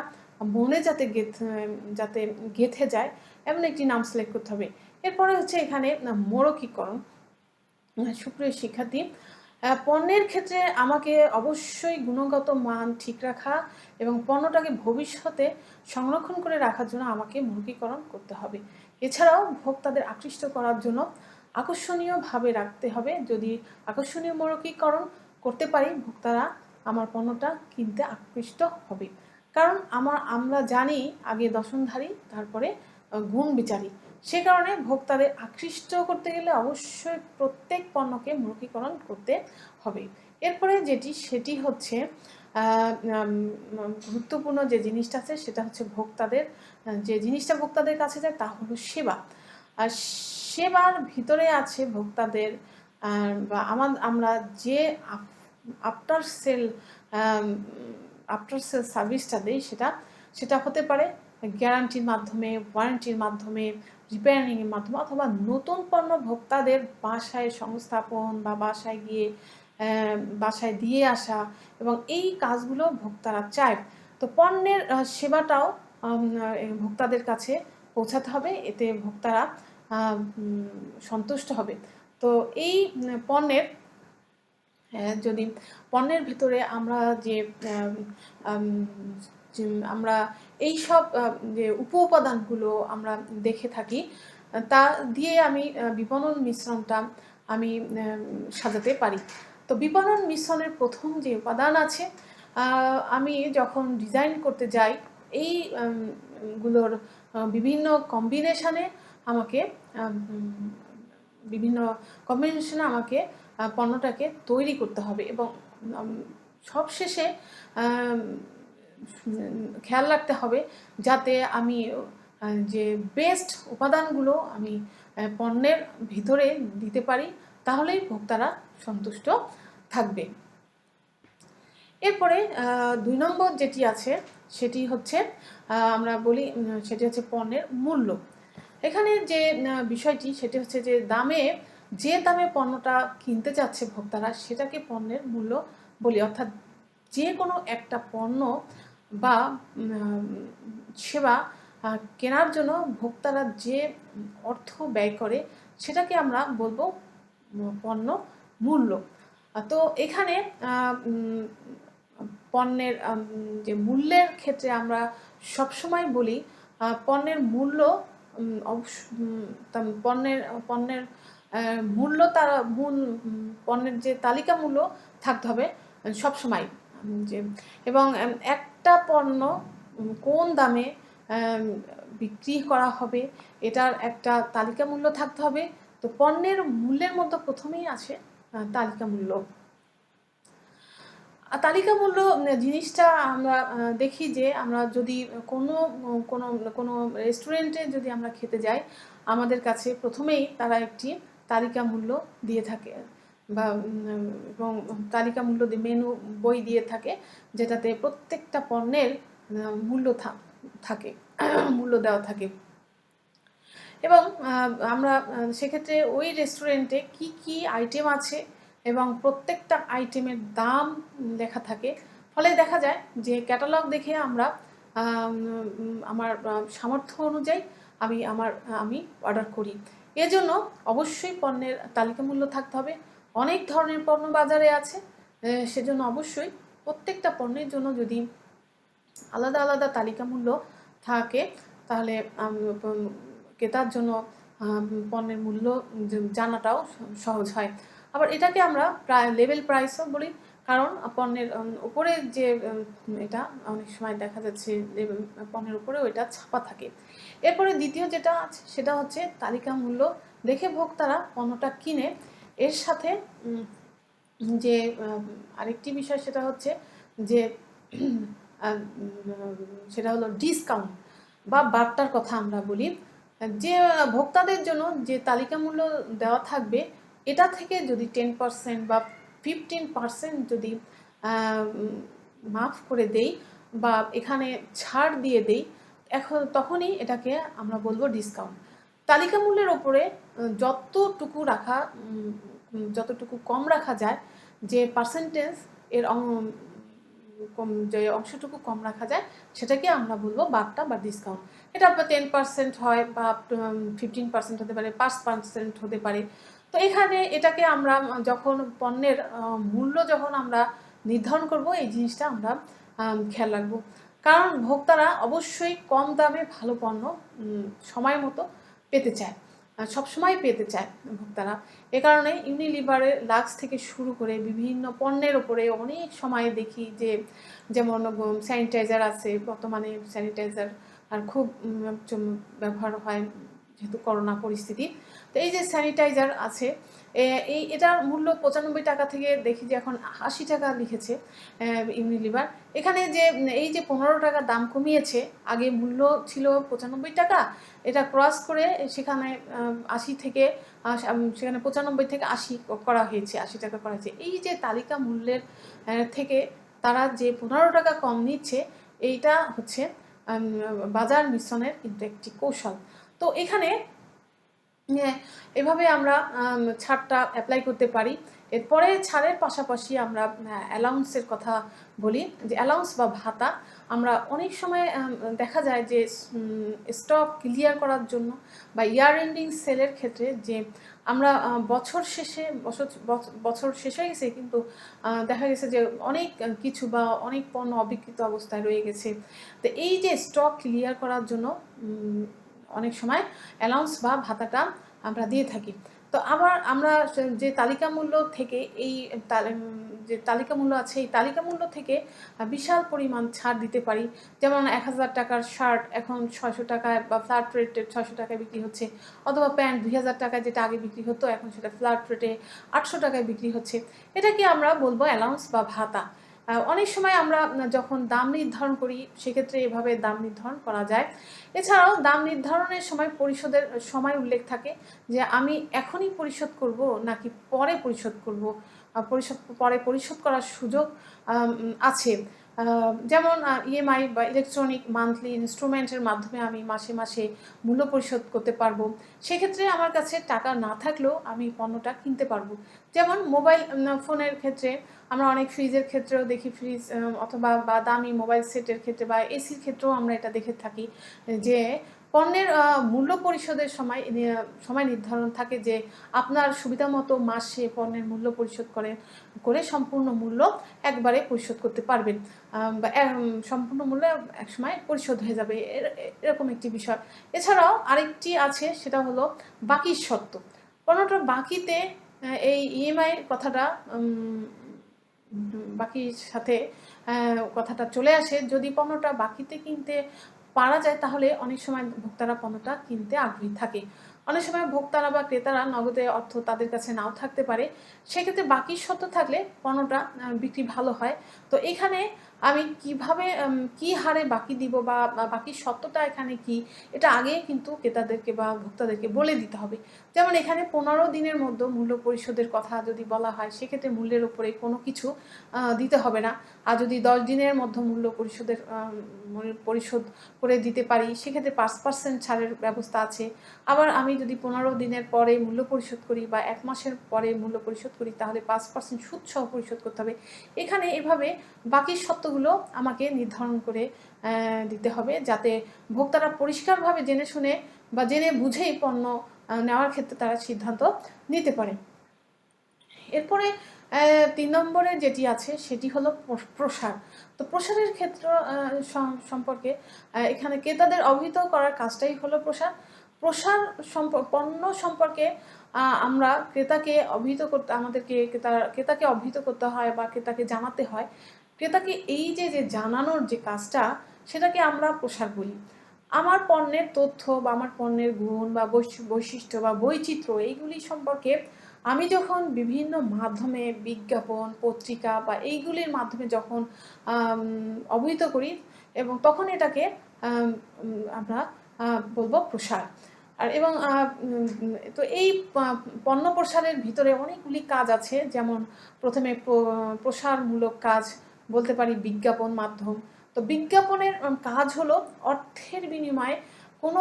মনে যাতে গেঁথে যায়, এমন একটি নাম সিলেক্ট করতে হবে। এরপরে হচ্ছে এখানে মোড়কীকরণ। সুপ্রিয় শিক্ষার্থী, পণ্যের ক্ষেত্রে আমাকে অবশ্যই গুণগত মান ঠিক রাখা এবং পণ্যটাকে ভবিষ্যতে সংরক্ষণ করে রাখার জন্য আমাকে মোড়কীকরণ করতে হবে। এছাড়াও ভোক্তাদের আকৃষ্ট করার জন্য আকর্ষণীয়ভাবে রাখতে হবে। যদি আকর্ষণীয় মোড়কীকরণ করতে পারি, ভোক্তারা আমার পণ্যটা কিনতে আকৃষ্ট হবে। কারণ আমরা জানি আগে দর্শনধারী, তারপরে গুণ বিচারী। সে কারণে ভোক্তাদের আকৃষ্ট করতে গেলে অবশ্যই প্রত্যেক পণ্যকে মোড়কীকরণ করতে হবে। এরপরে সেটি হচ্ছে গুরুত্বপূর্ণ যে জিনিসটা আছে সেটা হচ্ছে যে জিনিসটা ভোক্তাদের কাছে যায় তা হলো সেবা। আর সেবার ভিতরে আছে ভোক্তাদের বা আমরা যে আফটার সেল সার্ভিসটা দিই, সেটা হতে পারে গ্যারান্টির মাধ্যমে, ওয়ারেন্টির মাধ্যমে, রিপেয়ারিংয়ের মাধ্যমে, অথবা নতুন পণ্য ভোক্তাদের বাসায় সংস্থাপন বা বাসায় দিয়ে আসা, এবং এই কাজগুলো ভোক্তারা চায়। তো পণ্যের সেবাটাও ভোক্তাদের কাছে পৌঁছাতে হবে, এতে ভোক্তারা সন্তুষ্ট হবে। তো এই যদি পণ্যের ভিতরে আমরা আমরা এই সব যে উপাদানগুলো আমরা দেখে থাকি, তা দিয়ে আমি বিপণন মিশ্রণটা আমি সাজাতে পারি। তো বিপণন মিশ্রণের প্রথম যে উপাদান আছে, আমি যখন ডিজাইন করতে যাই, এই গুলোর বিভিন্ন কম্বিনেশনে আমাকে পণ্যটাকে তৈরি করতে হবে, এবং সবশেষে খেয়াল রাখতে হবে যাতে আমি যে বেস্ট উপাদানগুলো আমি পণ্যের ভিতরে দিতে পারি, তাহলেই ভোক্তারা সন্তুষ্ট থাকবে। এরপরে 2 নম্বর যেটি আছে সেটি হচ্ছে আমরা বলি সেটি হচ্ছে পণ্যের মূল্য। এখানে যে বিষয়টি সেটি হচ্ছে যে যে দামে পণ্যটা কিনতে চাচ্ছে ভোক্তারা সেটাকে পণ্যের মূল্য বলি। অর্থাৎ যে কোনো একটা পণ্য বা সেবা কেনার জন্য ভোক্তারা যে অর্থ ব্যয় করে সেটাকে আমরা বলবো পণ্য মূল্য। তো এখানে পণ্যের যে মূল্যের ক্ষেত্রে আমরা সবসময় বলি পণ্যের মূল্য পণ্যের মূল্য তার পণ্যের যে তালিকা মূল্য থাকতে হবে সবসময়, যে এবং একটা পণ্য কোন দামে বিক্রি করা হবে এটার একটা তালিকা মূল্য থাকতে হবে। তো পণ্যের মূল্যের মধ্যে প্রথমেই আছে তালিকা মূল্য। তালিকা মূল্য জিনিসটা আমরা দেখি যে আমরা যদি কোনো কোনো কোনো রেস্টুরেন্টে যদি আমরা খেতে যাই আমাদের কাছে প্রথমেই তারা একটি তালিকা মূল্য দিয়ে থাকে বা এবং তালিকা মূল্য মেনু বই দিয়ে থাকে যেটাতে প্রত্যেকটা পণ্যের মূল্য থাকে মূল্য দেওয়া থাকে। এবং আমরা সেক্ষেত্রে ওই রেস্টুরেন্টে কি কি আইটেম আছে এবং প্রত্যেকটা আইটেমের দাম লেখা থাকে, ফলে দেখা যায় যে ক্যাটালগ দেখে আমরা আমার সামর্থ্য অনুযায়ী আমি অর্ডার করি। এজন্য অবশ্যই পণ্যের তালিকা মূল্য থাকতে হবে। অনেক ধরনের পণ্য বাজারে আছে, সেজন্য অবশ্যই প্রত্যেকটা পণ্যের জন্য যদি আলাদা আলাদা তালিকা মূল্য থাকে তাহলে ক্রেতার জন্য পণ্যের মূল্য জানাটাও সহজ হয়। আবার এটাকে আমরা লেভেল প্রাইসও বলি, কারণ পণ্যের উপরে যে এটা অনেক সময় দেখা যাচ্ছে পণ্যের উপরেও এটা ছাপা থাকে। এরপরে দ্বিতীয় যেটা আছে সেটা হচ্ছে তালিকা মূল্য দেখে ভোক্তারা পণ্যটা কিনে। এর সাথে যে আরেকটি বিষয় সেটা হচ্ছে যে সেটা হলো ডিসকাউন্ট বা বার্তার কথা আমরা বলি। যে ভোক্তাদের জন্য যে তালিকা মূল্য দেওয়া থাকবে এটা থেকে যদি 10% বা 15% যদি মাফ করে দেই বা এখানে ছাড় দিয়ে দেই তখনই এটাকে আমরা বলবো ডিসকাউন্ট। তালিকা মূল্যের ওপরে যতটুকু কম রাখা যায়, যে পার্সেন্টেজ এর যে অংশটুকু কম রাখা যায় সেটাকে আমরা বলবো বার্তা বা ডিসকাউন্ট। এটা 10% হয় বা 15% হতে পারে, 5% হতে পারে। তো এখানে এটাকে আমরা যখন পণ্যের মূল্য যখন আমরা নির্ধারণ করব এই জিনিসটা আমরা খেয়াল রাখবো, কারণ ভোক্তারা অবশ্যই কম দামে ভালো পণ্য সময় মতো পেতে চায়, সবসময় পেতে চায় ভোক্তারা। এ কারণে ইউনিলিভারের লাক্স থেকে শুরু করে বিভিন্ন পণ্যের ওপরে অনেক সময় দেখি যে যেমন স্যানিটাইজার আছে, বর্তমানে স্যানিটাইজার আর খুব ব্যবহার হয় যেহেতু করোনা পরিস্থিতি। তো এই যে স্যানিটাইজার আছে এটার মূল্য 95 টাকা থেকে দেখি যে এখন 80 টাকা লিখেছে ইউনিলিভার। এখানে যে এই যে 15 টাকা দাম কমিয়েছে, আগে মূল্য ছিল 95 টাকা, এটা ক্রস করে সেখানে 80 থেকে সেখানে 95 থেকে 80 করা হয়েছে, 80 টাকা করা হয়েছে। এই যে তালিকা মূল্যের থেকে তারা যে 15 টাকা কম নিচ্ছে এইটা হচ্ছে বাজার মিশ্রণের কিন্তু একটি কৌশল। তো এখানে এভাবে আমরা ছাড়টা অ্যাপ্লাই করতে পারি। এরপরে ছাড়ের পাশাপাশি আমরা অ্যালাউন্সের কথা বলি, যে অ্যালাউন্স বা ভাতা আমরা অনেক সময় দেখা যায় যে স্টক ক্লিয়ার করার জন্য বা ইয়ার এন্ডিং সেলের ক্ষেত্রে যে আমরা বছর শেষ হয়ে গেছে কিন্তু দেখা গেছে যে অনেক কিছু বা অনেক পণ্য অবিক্রিত অবস্থায় রয়ে গেছে। তো এই যে স্টক ক্লিয়ার করার জন্য অনেক সময় অ্যালাউন্স বা ভাতাটা আমরা দিয়ে থাকি। তো আবার আমরা যে তালিকা মূল্য থেকে যে তালিকা মূল্য আছে এই তালিকা মূল্য থেকে বিশাল পরিমাণ ছাড় দিতে পারি। যেমন 1000 টাকার শার্ট এখন 600 টাকায় বা ফ্ল্যাট রেটে 600 টাকায় বিক্রি হচ্ছে, অথবা প্যান্ট 2000 টাকায় যেটা আগে বিক্রি হতো এখন সেটা ফ্ল্যাট রেটে 800 টাকায় বিক্রি হচ্ছে। এটাকে আমরা বলবো অ্যালাউন্স বা ভাতা। অনেক সময় আমরা যখন দাম নির্ধারণ করি সেক্ষেত্রে এভাবে দাম নির্ধারণ করা যায়। এছাড়াও দাম নির্ধারণের সময় পরিশোধের সময় উল্লেখ থাকে যে আমি এখনই পরিশোধ করব নাকি পরে পরিশোধ করব, পরে পরিশোধ করার সুযোগ আছে। যেমন ইএমআই বা ইলেকট্রনিক মান্থলি ইনস্ট্রুমেন্টের মাধ্যমে আমি মাসে মাসে মূল্য পরিশোধ করতে পারবো। সেক্ষেত্রে আমার কাছে টাকা না থাকলেও আমি পণ্যটা কিনতে পারবো। যেমন মোবাইল ফোনের ক্ষেত্রে আমরা অনেক ফ্রিজের ক্ষেত্রেও দেখি, ফ্রিজ অথবা দামি মোবাইল সেটের ক্ষেত্রে বা এসির ক্ষেত্রেও আমরা এটা দেখে থাকি যে পণ্যের মূল্য পরিশোধের সময় নির্ধারণ থাকে যে আপনার সুবিধা মতো মাসে পণ্যের মূল্য পরিশোধ করে সম্পূর্ণ মূল্য একবারে পরিশোধ করতে পারবেন, বা সম্পূর্ণ মূল্য একসময় পরিশোধ হয়ে যাবে, এরকম একটি বিষয়। এছাড়াও আরেকটি আছে, সেটা হলো বাকির শর্ত। পণ্যটা বাকিতে এই ইএমআই কথাটা বাকির সাথে কথাটা চলে আসে। যদি পণ্যটা বাকিতে কিনতে পারা যায় তাহলে অনেক সময় ভোক্তারা পণ্যটা কিনতে আগ্রহী থাকে। অনেক সময় ভোক্তারা বা ক্রেতারা নগদে অর্থ তাদের কাছে নাও থাকতে পারে, সেক্ষেত্রে বাকির শর্ত থাকলে পণ্যটা বিক্রি ভালো হয়। তো এখানে আমি কিভাবে কি হারে বাকি দিব বা বাকির শর্তটা এখানে কি, এটা আগে কিন্তু ক্রেতাদেরকে বা ভোক্তাদেরকে বলে দিতে হবে। যেমন এখানে 15 দিনের মধ্যে মূল্য পরিশোধের কথা যদি বলা হয়, সেক্ষেত্রে মূল্যের উপরে কোনো কিছু দিতে হবে না। আর যদি 10 দিনের মধ্যে মূল্য পরিশোধ করে দিতে পারি, সেক্ষেত্রে 5% ছাড়ের ব্যবস্থা আছে। আবার আমি যদি 15 দিনের পরে মূল্য পরিশোধ করি বা 1 মাসের পরে মূল্য পরিশোধ করি, তাহলে 5% সুদ সহ পরিশোধ করতে হবে। এখানে এভাবে বাকি শর্তগুলো আমাকে নির্ধারণ করে দিতে হবে, যাতে ভোক্তারা পরিষ্কারভাবে জেনে শুনে বা জেনে বুঝেই পণ্য নেওয়ার ক্ষেত্রে তারা সিদ্ধান্ত নিতে পারে। এরপরে 3 নম্বরে যেটি আছে সেটি হলো প্রসার। তো প্রসারের ক্ষেত্র সম্পর্কে এখানে ক্রেতাদের অবহিত করার কাজটাই হলো প্রসার। প্রসার পণ্য সম্পর্কে আমরা ক্রেতাকে অবহিত করতে, আমাদেরকে ক্রেতাকে অবহিত করতে হয় বা ক্রেতাকে জানাতে হয়। ক্রেতাকে এই যে জানানোর যে কাজটা, সেটাকে আমরা প্রসার বলি। আমার পণ্যের তথ্য বা আমার পণ্যের গুণ বা বৈশিষ্ট্য বা বৈচিত্র্য, এইগুলি সম্পর্কে আমি যখন বিভিন্ন মাধ্যমে, বিজ্ঞাপন, পত্রিকা বা এইগুলির মাধ্যমে যখন অবহিত করি, এবং তখন এটাকে আমরা বলবো প্রসার। আর এবং তো এই পণ্য প্রসারের ভিতরে অনেকগুলি কাজ আছে। যেমন প্রথমে প্রসারমূলক কাজ বলতে পারি বিজ্ঞাপন মাধ্যম। তো বিজ্ঞাপনের কাজ হলো অর্থের বিনিময়ে কোনো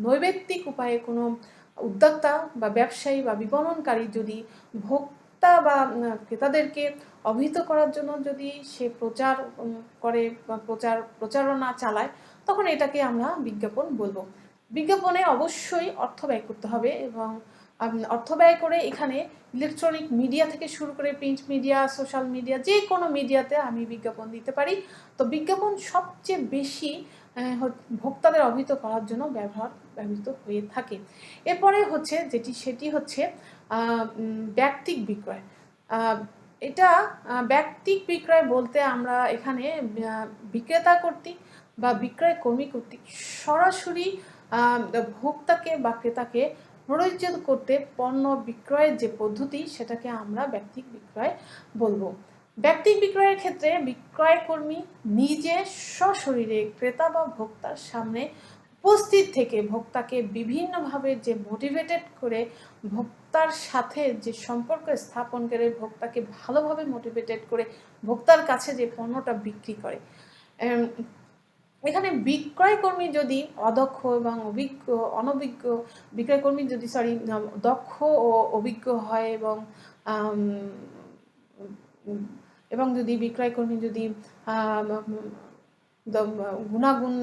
নৈমিত্তিক উপায়ে কোনো উদ্যোক্তা বা ব্যবসায়ী বা বিপণনকারী যদি ভোক্তা বা ক্রেতাদেরকে অবহিত করার জন্য যদি সে প্রচার করে বা প্রচারণা চালায়, তখন এটাকে আমরা বিজ্ঞাপন বলবো। বিজ্ঞাপনে অবশ্যই অর্থ ব্যয় করতে হবে, এবং অর্থ ব্যয় করে এখানে ইলেকট্রনিক মিডিয়া থেকে শুরু করে প্রিন্ট মিডিয়া, সোশ্যাল মিডিয়া, যে কোনো মিডিয়াতে আমি বিজ্ঞাপন দিতে পারি। তো বিজ্ঞাপন সবচেয়ে বেশি ভোক্তাদের অবহিত করার জন্য ব্যবহৃত হয়ে থাকে। এরপরে হচ্ছে সেটি হচ্ছে ব্যক্তিক বিক্রয়। এটা ব্যক্তিক বিক্রয় বলতে আমরা এখানে বিক্রেতা কর্তৃক বা বিক্রয় কর্মী কর্তৃক সরাসরি ভোক্তাকে বা ক্রেতাকে প্রয়োজন করতে পণ্য বিক্রয়ের যে পদ্ধতি, সেটাকে আমরা ব্যক্তিক বিক্রয় বলবো। ব্যক্তিক বিক্রয়ের ক্ষেত্রে বিক্রয় কর্মী নিজে সশরীরে ক্রেতা বা ভোক্তার সামনে উপস্থিত থেকে ভোক্তাকে বিভিন্নভাবে যে মোটিভেটেড করে, ভোক্তার সাথে যে সম্পর্ক স্থাপন করে, ভোক্তাকে ভালোভাবে মোটিভেটেড করে ভোক্তার কাছে যে পণ্যটা বিক্রি করে। এখানে বিক্রয় কর্মী যদি অদক্ষ এবং অনভিজ্ঞ বিক্রয় কর্মী যদি দক্ষ ও অভিজ্ঞ হয়, এবং যদি বিক্রয় কর্মী যদি গুণাগুণ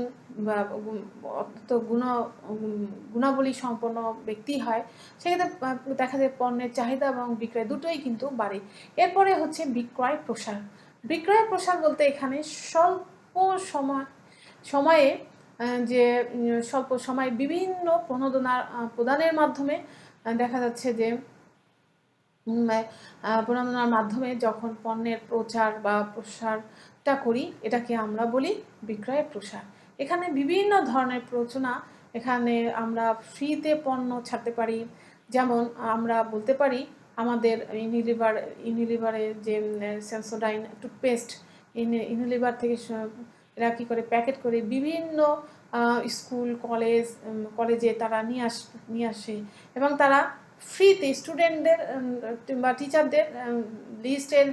বা গুণাবলী সম্পন্ন ব্যক্তি হয়, সেক্ষেত্রে দেখা যায় পণ্যের চাহিদা এবং বিক্রয় দুটোই কিন্তু বাড়ে। এরপরে হচ্ছে বিক্রয় প্রসার। বিক্রয় প্রসার বলতে এখানে স্বল্প সময়ে বিভিন্ন প্রদানের মাধ্যমে দেখা যাচ্ছে যে প্রণোদনার মাধ্যমে যখন পণ্যের প্রচার বা প্রসারটা করি, এটাকে আমরা বলি বিক্রয় প্রসার। এখানে বিভিন্ন ধরনের প্রচারণা, এখানে আমরা ফ্রিতে পণ্য ছাড়তে পারি। যেমন আমরা বলতে পারি আমাদের ইউনিলিভারের যে সেন্সোডাইন টুথপেস্ট, ইউনিলিভার থেকে এরা কী করে প্যাকেট করে বিভিন্ন স্কুল কলেজে তারা নিয়ে আসে, এবং তারা ফ্রিতে স্টুডেন্টদের বা টিচারদের লিস্টের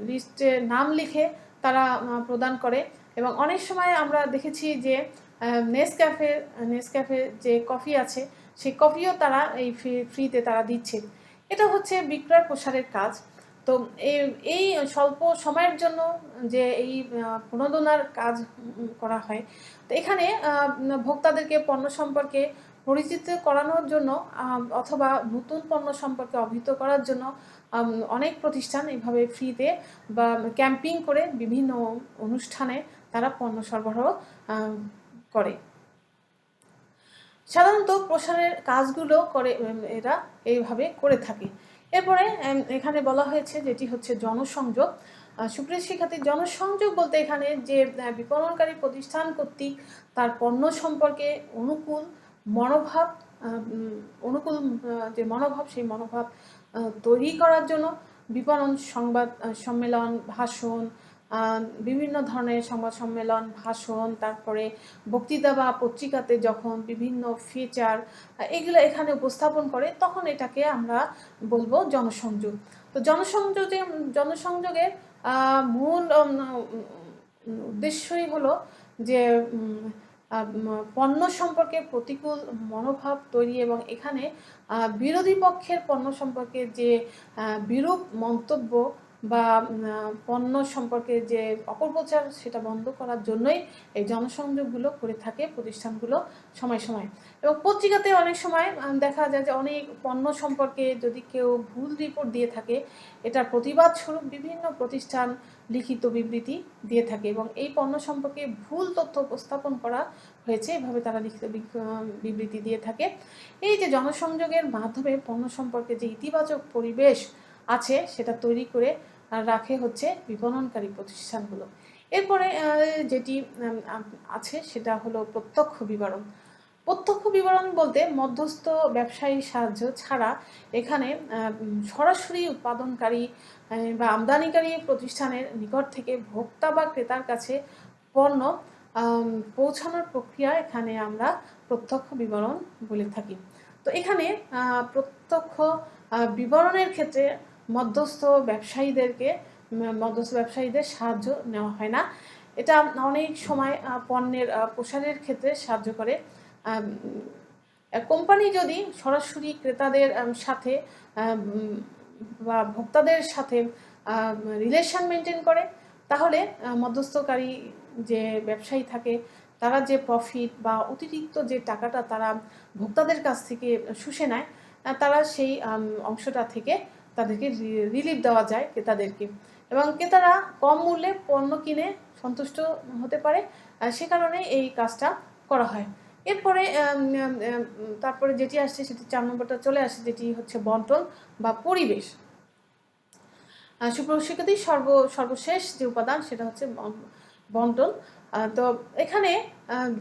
লিস্টে নাম লিখে তারা প্রদান করে। এবং অনেক সময় আমরা দেখেছি যে নেসক্যাফে যে কফি আছে সেই কফিও তারা এই ফ্রিতে তারা দিচ্ছে। এটা হচ্ছে বিক্রয় প্রসারের কাজ। তো এই স্বল্প সময়ের জন্য যে এই প্রণোদনার কাজ করা হয়, তো এখানে ভোক্তাদেরকে পণ্য সম্পর্কে পরিচিত করানোর জন্য অথবা নতুন পণ্য সম্পর্কে অবহিত করার জন্য অনেক প্রতিষ্ঠান এইভাবে ফ্রিতে বা ক্যাম্পিং করে বিভিন্ন অনুষ্ঠানে তারা পণ্য সরবরাহ করে। সাধারণত প্রসারের কাজগুলো করে এরা এইভাবে করে থাকে। এরপরে এখানে বলা হয়েছে যেটি হচ্ছে জনসংযোগ। সুপ্রিয় শিক্ষার্থী, জনসংযোগ বলতে এখানে যে বিপণনকারী প্রতিষ্ঠান কর্তৃক তার পণ্য সম্পর্কে অনুকূল যে মনোভাব সেই মনোভাব তৈরি করার জন্য বিপণন সংবাদ সম্মেলন, ভাষণ, বিভিন্ন ধরনের সংবাদ সম্মেলন, ভাষণ, তারপরে বক্তৃতা বা পত্রিকাতে যখন বিভিন্ন ফিচার এগুলো এখানে উপস্থাপন করে, তখন এটাকে আমরা বলবো জনসংযোগ। তো জনসংযোগের মূল উদ্দেশ্যই হলো যে পণ্য সম্পর্কে প্রতিকূল মনোভাব তৈরি এবং এখানে বিরোধী পক্ষের পণ্য সম্পর্কে যে বিরূপ মন্তব্য বা পণ্য সম্পর্কে যে অপপ্রচার সেটা বন্ধ করার জন্যই এই জনসংযোগগুলো করে থাকে প্রতিষ্ঠানগুলো সময় সময়। এবং পত্রিকাতে অনেক সময় দেখা যায় যে অনেক পণ্য সম্পর্কে যদি কেউ ভুল রিপোর্ট দিয়ে থাকে, এটার প্রতিবাদ স্বরূপ বিভিন্ন প্রতিষ্ঠান লিখিত বিবৃতি দিয়ে থাকে এবং এই পণ্য সম্পর্কে ভুল তথ্য উপস্থাপন করা হয়েছে, এভাবে তারা লিখিত বিবৃতি দিয়ে থাকে। এই যে জনসংযোগের মাধ্যমে পণ্য সম্পর্কে যে ইতিবাচক পরিবেশ আছে সেটা তৈরি করে রাখে হচ্ছে বিপণনকারী প্রতিষ্ঠানগুলো। এরপরে যেটি আছে সেটা হলো প্রত্যক্ষ বিবরণ। প্রত্যক্ষ বিবরণ বলতে মধ্যস্থ ব্যবসায়ী সাহায্য ছাড়া এখানে সরাসরি উৎপাদনকারী বা আমদানিকারী প্রতিষ্ঠানের নিকট থেকে ভোক্তা বা ক্রেতার কাছে পণ্য পৌঁছানোর প্রক্রিয়া এখানে আমরা প্রত্যক্ষ বিবরণ বলে থাকি। তো এখানে প্রত্যক্ষ বিবরণের ক্ষেত্রে মধ্যস্থ ব্যবসায়ীদের সাহায্য নেওয়া হয় না। এটা অনেক সময় পণ্যের প্রসারের ক্ষেত্রে সাহায্য করে। কোম্পানি যদি সরাসরি ক্রেতাদের সাথে বা ভোক্তাদের সাথে রিলেশন মেনটেন করে, তাহলে মধ্যস্থকারী যে ব্যবসায়ী থাকে তারা যে প্রফিট বা অতিরিক্ত যে টাকাটা তারা ভোক্তাদের কাছ থেকে শুষে নেয়, তারা সেই অংশটা থেকে তাদেরকে রিলিফ দেওয়া যায় ক্রেতাদেরকে এবং ক্রেতারা কম মূল্যে পণ্য কিনে সন্তুষ্ট হতে পারে, সে কারণে এই কাজটা করা হয়। এরপরে তারপরে যেটি আসছে সেটি 4 নম্বরটা চলে আসে, যেটি হচ্ছে বন্টন বা পরিবেশ। সুপ্রশিক্ষিত সর্বশেষ যে উপাদান সেটা হচ্ছে বন্টন। তো এখানে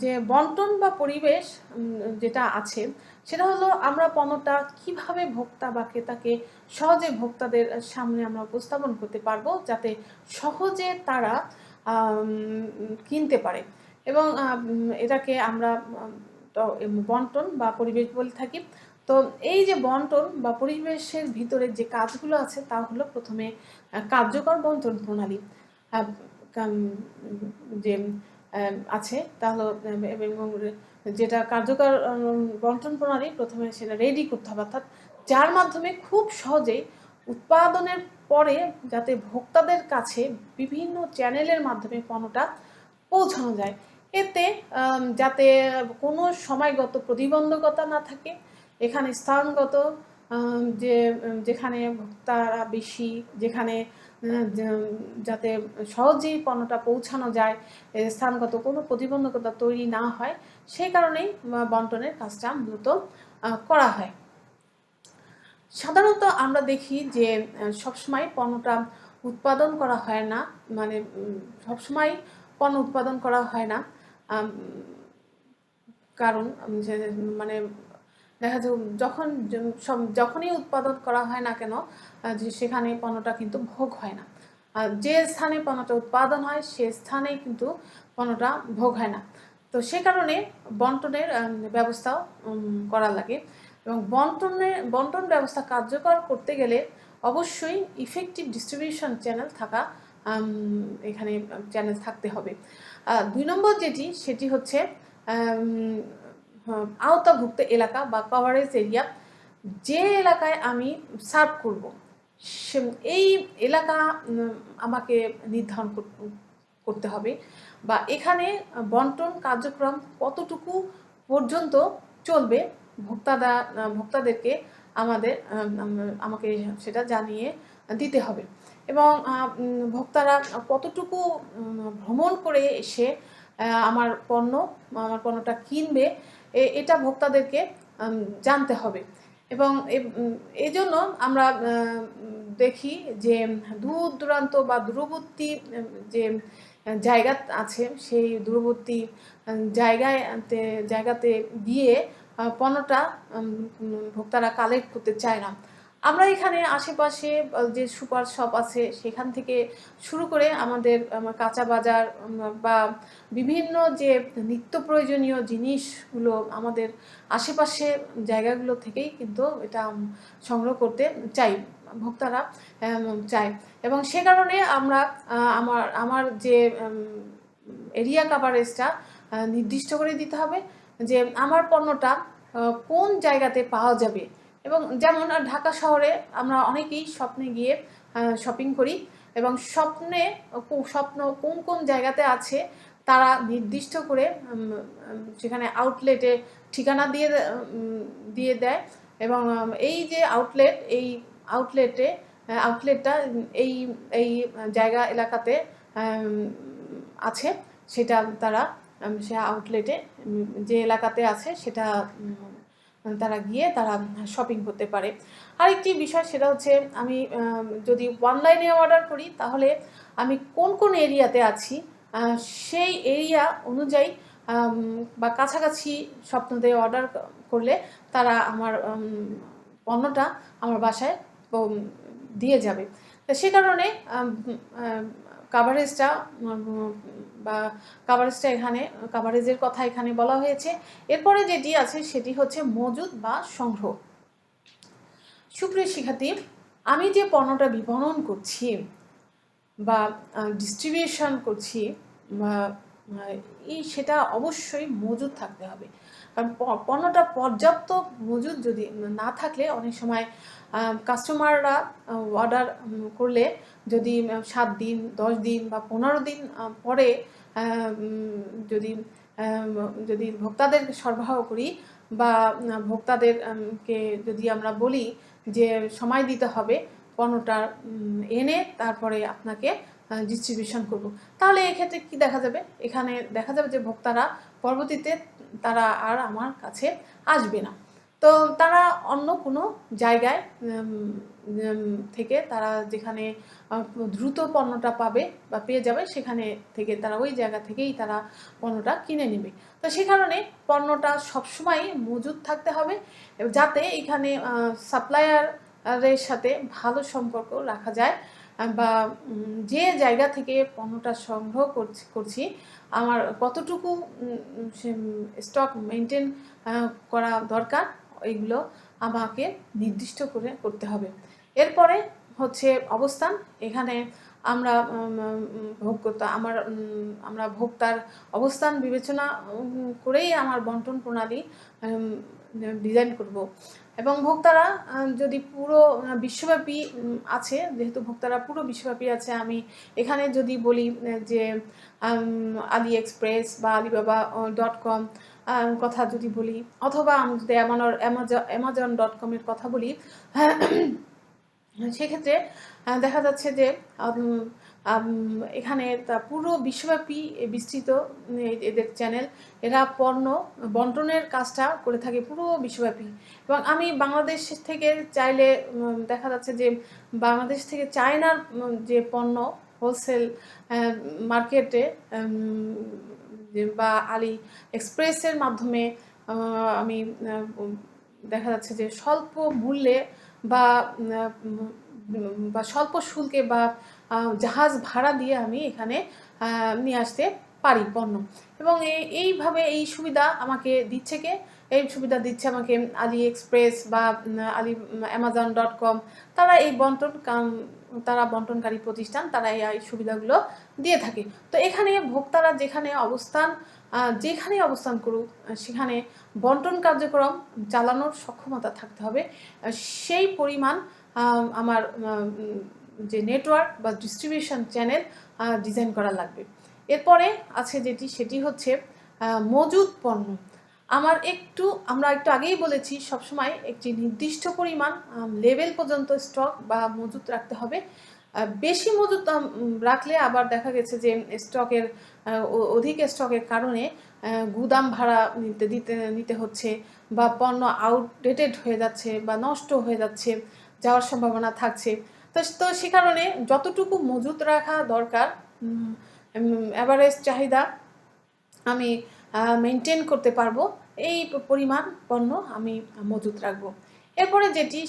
যে বন্টন বা পরিবেশ যেটা আছে সেটা হলো আমরা পণ্যটা কিভাবে ভোক্তা বা ক্রেতাকে সহজে ভোক্তাদের সামনে আমরা উপস্থাপন করতে পারবো যাতে সহজে তারা কিনতে পারে, এবং এটাকে আমরা বন্টন বা পরিবেশ বলে থাকি। তো এই যে বন্টন বা পরিবেশের ভিতরে যে কাজগুলো আছে তা হলো প্রথমে কার্যকর বন্টন প্রণালী যে আছে তা হলো, এবং যেটা কার্যকর বন্টন প্রণালী প্রথমে সেটা রেডি করতে হবে, অর্থাৎ যার মাধ্যমে খুব সহজেই উৎপাদনের পরে যাতে ভোক্তাদের কাছে বিভিন্ন চ্যানেলের মাধ্যমে পণ্যটা পৌঁছানো যায়, এতে যাতে কোনো সময়গত প্রতিবন্ধকতা না থাকে, এখানে স্থানগত যেখানে ভোক্তারা বেশি, যেখানে যাতে সহজেই পণ্যটা পৌঁছানো যায়, স্থানগত কোনো প্রতিবন্ধকতা তৈরি না হয়, সেই কারণেই বন্টনের কাজটা মূলত করা হয়। সাধারণত আমরা দেখি যে সবসময় পণ্যটা উৎপাদন করা হয় না, মানে সবসময় পণ্য উৎপাদন করা হয় না, কারণ মানে দেখা যায় যখনই উৎপাদন করা হয় না কেন যে সেখানে পণ্যটা কিন্তু ভোগ হয় না, আর যে স্থানে পণ্যটা উৎপাদন হয় সে স্থানে কিন্তু পণ্যটা ভোগ হয় না। তো সে কারণে বন্টনের ব্যবস্থাও করা লাগে, এবং বন্টন ব্যবস্থা কার্যকর করতে গেলে অবশ্যই ইফেক্টিভ ডিস্ট্রিবিউশন চ্যানেল থাকা এখানে চ্যানেল থাকতে হবে। 2 নম্বর সেটি হচ্ছে আওতাভুক্ত এলাকা বা কভারেজ এরিয়া, যে এলাকায় আমি সার্ভ করব এই এলাকা আমাকে নির্ধারণ করতে হবে, বা এখানে বন্টন কার্যক্রম কতটুকু পর্যন্ত চলবে ভোক্তাদেরকে আমাকে সেটা জানিয়ে দিতে হবে। এবং ভোক্তারা কতটুকু ভ্রমণ করে এসে আমার পণ্যটা কিনবে এটা ভোক্তাদেরকে জানতে হবে। এবং এজন্য আমরা দেখি যে দূর দূরান্ত বা দূরবর্তী যে জায়গা আছে সেই দূরবর্তী জায়গাতে গিয়ে পণ্যটা ভোক্তারা কালেক্ট করতে চায় না। আমরা এখানে আশেপাশে যে সুপার শপ আছে সেখান থেকে শুরু করে আমাদের কাঁচা বাজার বা বিভিন্ন যে নিত্য প্রয়োজনীয় জিনিসগুলো আমাদের আশেপাশে জায়গাগুলো থেকেই কিন্তু এটা সংগ্রহ করতে চাই, ভোক্তারা চায়। এবং সে কারণে আমরা আমার যে এরিয়া কাভারেজটা নির্দিষ্ট করে দিতে হবে যে আমার পণ্যটা কোন জায়গাতে পাওয়া যাবে। এবং যেমন ঢাকা শহরে আমরা অনেকেই স্বপ্নে গিয়ে শপিং করি, এবং স্বপ্ন কোন কোন জায়গাতে আছে তারা নির্দিষ্ট করে সেখানে আউটলেটে ঠিকানা দিয়ে দেয়। এবং এই যে এই আউটলেটটা এই জায়গা এলাকাতে আছে, সেটা তারা সে আউটলেটে যে এলাকাতে আছে সেটা তারা গিয়ে তারা শপিং করতে পারে। আরেকটি বিষয় সেটা হচ্ছে আমি যদি অনলাইনে অর্ডার করি তাহলে আমি কোন কোন এরিয়াতে আছি সেই এরিয়া অনুযায়ী বা কাছাকাছি স্বপ্নতে অর্ডার করলে তারা আমার পণ্যটা আমার বাসায় দিয়ে যাবে। সে কারণে কাভারেজের কথা এখানে বলা হয়েছে। এরপরে যেটি আছে সেটি হচ্ছে মজুদ বা সংগ্রহ। সুপ্রিয় শিক্ষার্থী, আমি যে পণ্যটা বিপণন করছি বা ডিস্ট্রিবিউশন করছি বা সেটা অবশ্যই মজুদ থাকতে হবে। কারণ পণ্যটা পর্যাপ্ত মজুদ যদি না থাকলে অনেক সময় কাস্টমাররা অর্ডার করলে যদি 7 দিন 10 দিন বা 15 দিন পরে যদি ভোক্তাদের সরবরাহ করি বা ভোক্তাদেরকে যদি আমরা বলি যে সময় দিতে হবে পণ্যটা এনে তারপরে আপনাকে ডিস্ট্রিবিউশন করব, তাহলে এক্ষেত্রে কি দেখা যাবে? এখানে দেখা যাবে যে ভোক্তারা পরবর্তীতে তারা আর আমার কাছে আসবে না। তো তারা অন্য কোনো জায়গায় থেকে তারা যেখানে দ্রুত পণ্যটা পাবে বা পেয়ে যাবে সেখানে থেকে তারা ওই জায়গা থেকেই তারা পণ্যটা কিনে নেবে। তো সে কারণে পণ্যটা সবসময় মজুদ থাকতে হবে, যাতে এখানে সাপ্লায়ারের সাথে ভালো সম্পর্ক রাখা যায়, বা যে জায়গা থেকে পণ্যটা সংগ্রহ করছি আমার কতটুকু স্টক মেনটেন করা দরকার এগুলো আমাকে নির্দিষ্ট করে করতে হবে। এরপরে হচ্ছে অবস্থান। এখানে আমরা ভোক্তার অবস্থান বিবেচনা করেই আমার বন্টন প্রণালী ডিজাইন করব। এবং ভোক্তারা যদি পুরো বিশ্বব্যাপী আছে, যেহেতু ভোক্তারা পুরো বিশ্বব্যাপী আছে, আমি এখানে যদি বলি যে AliExpress বা Alibaba.com কথা যদি বলি, অথবা আমি যদি Amazon.com-এর কথা বলি, সেক্ষেত্রে দেখা যাচ্ছে যে এখানে পুরো বিশ্বব্যাপী বিস্তৃত এদের চ্যানেল, এরা পণ্য বন্টনের কাজটা করে থাকে পুরো বিশ্বব্যাপী। এবং আমি বাংলাদেশ থেকে চাইলে দেখা যাচ্ছে যে বাংলাদেশ থেকে চায়নার যে পণ্য হোলসেল মার্কেটে বা AliExpress-এর মাধ্যমে আমি দেখা যাচ্ছে যে স্বল্প মূল্যে বা স্বল্প শুল্কে বা জাহাজ ভাড়া দিয়ে আমি এখানে নিয়ে আসতে পারি পণ্য। এবং এইভাবে এই সুবিধা আমাকে দিচ্ছে কে? এই সুবিধা দিচ্ছে আমাকে আলি এক্সপ্রেস বা amazon.com। তারা এই তারা বন্টনকারী প্রতিষ্ঠান, তারা এই সুবিধাগুলো দিয়ে থাকে। তো এখানে ভোক্তারা যেখানে অবস্থান করুক, সেখানে বন্টন কার্যক্রম চালানোর সক্ষমতা থাকতে হবে। সেই পরিমাণ আমার যে নেটওয়ার্ক বা ডিস্ট্রিবিউশন চ্যানেল ডিজাইন করা লাগবে। এরপরে আছে সেটি হচ্ছে মজুদ পণ্য। আমরা একটু আগেই বলেছি, সবসময় একটি নির্দিষ্ট পরিমাণ লেভেল পর্যন্ত স্টক বা মজুদ রাখতে হবে। বেশি মজুদ রাখলে আবার দেখা গেছে যে অধিক স্টকের কারণে গুদাম ভাড়া নিতে হচ্ছে, বা পণ্য আউটডেটেড হয়ে যাচ্ছে বা নষ্ট হয়ে যাওয়ার সম্ভাবনা থাকছে। তো সে কারণে যতটুকু মজুদ রাখা দরকার, অ্যাভারেজ চাহিদা আমি মেনটেন করতে পারবো, এই পরিমাণ পণ্য আমি মজুত রাখবো। এরপরে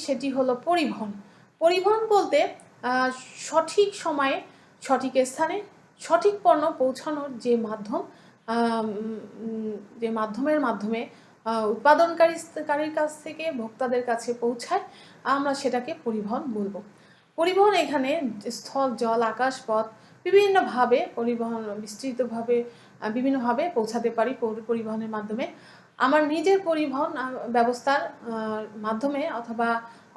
সেটি হলো পরিবহন বলতে সঠিক সময়ে সঠিক স্থানে সঠিক পণ্য পৌঁছানোর যে মাধ্যমের মাধ্যমে উৎপাদনকারীর কাছ থেকে ভোক্তাদের কাছে পৌঁছায়, আমরা সেটাকে পরিবহন বলবো। পরিবহন এখানে স্থল, জল, আকাশ, পথ বিভিন্নভাবে বিভিন্নভাবে পৌঁছাতে পারি পরিবহনের মাধ্যমে। আমার নিজের পরিবহন ব্যবস্থার মাধ্যমে অথবা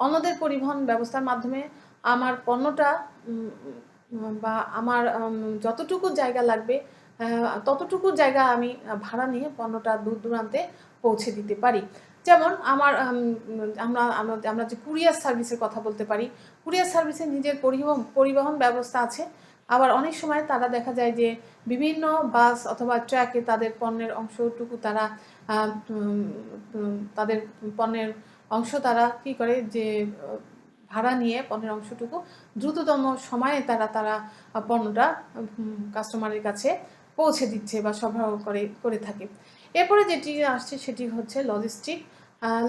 অন্যদের পরিবহন ব্যবস্থার মাধ্যমে আমার পণ্যটা বা আমার যতটুকু জায়গা লাগবে ততটুকু জায়গা আমি ভাড়া নিয়ে পণ্যটা দূর দূরান্তে পৌঁছে দিতে পারি। যেমন আমরা যে কুরিয়ার সার্ভিসের কথা বলতে পারি। কুরিয়ার সার্ভিসের নিজের পরিবহন ব্যবস্থা আছে। আবার অনেক সময় তারা দেখা যায় যে বিভিন্ন বাস অথবা ট্রাকে তাদের পণ্যের অংশটুকু তারা কি করে, যে ভাড়া নিয়ে পণ্যের অংশটুকু দ্রুততম সময়ে তারা পণ্যটা কাস্টমারের কাছে পৌঁছে দিচ্ছে বা সরবরাহ করে থাকে। এরপরে যেটি আসছে সেটি হচ্ছে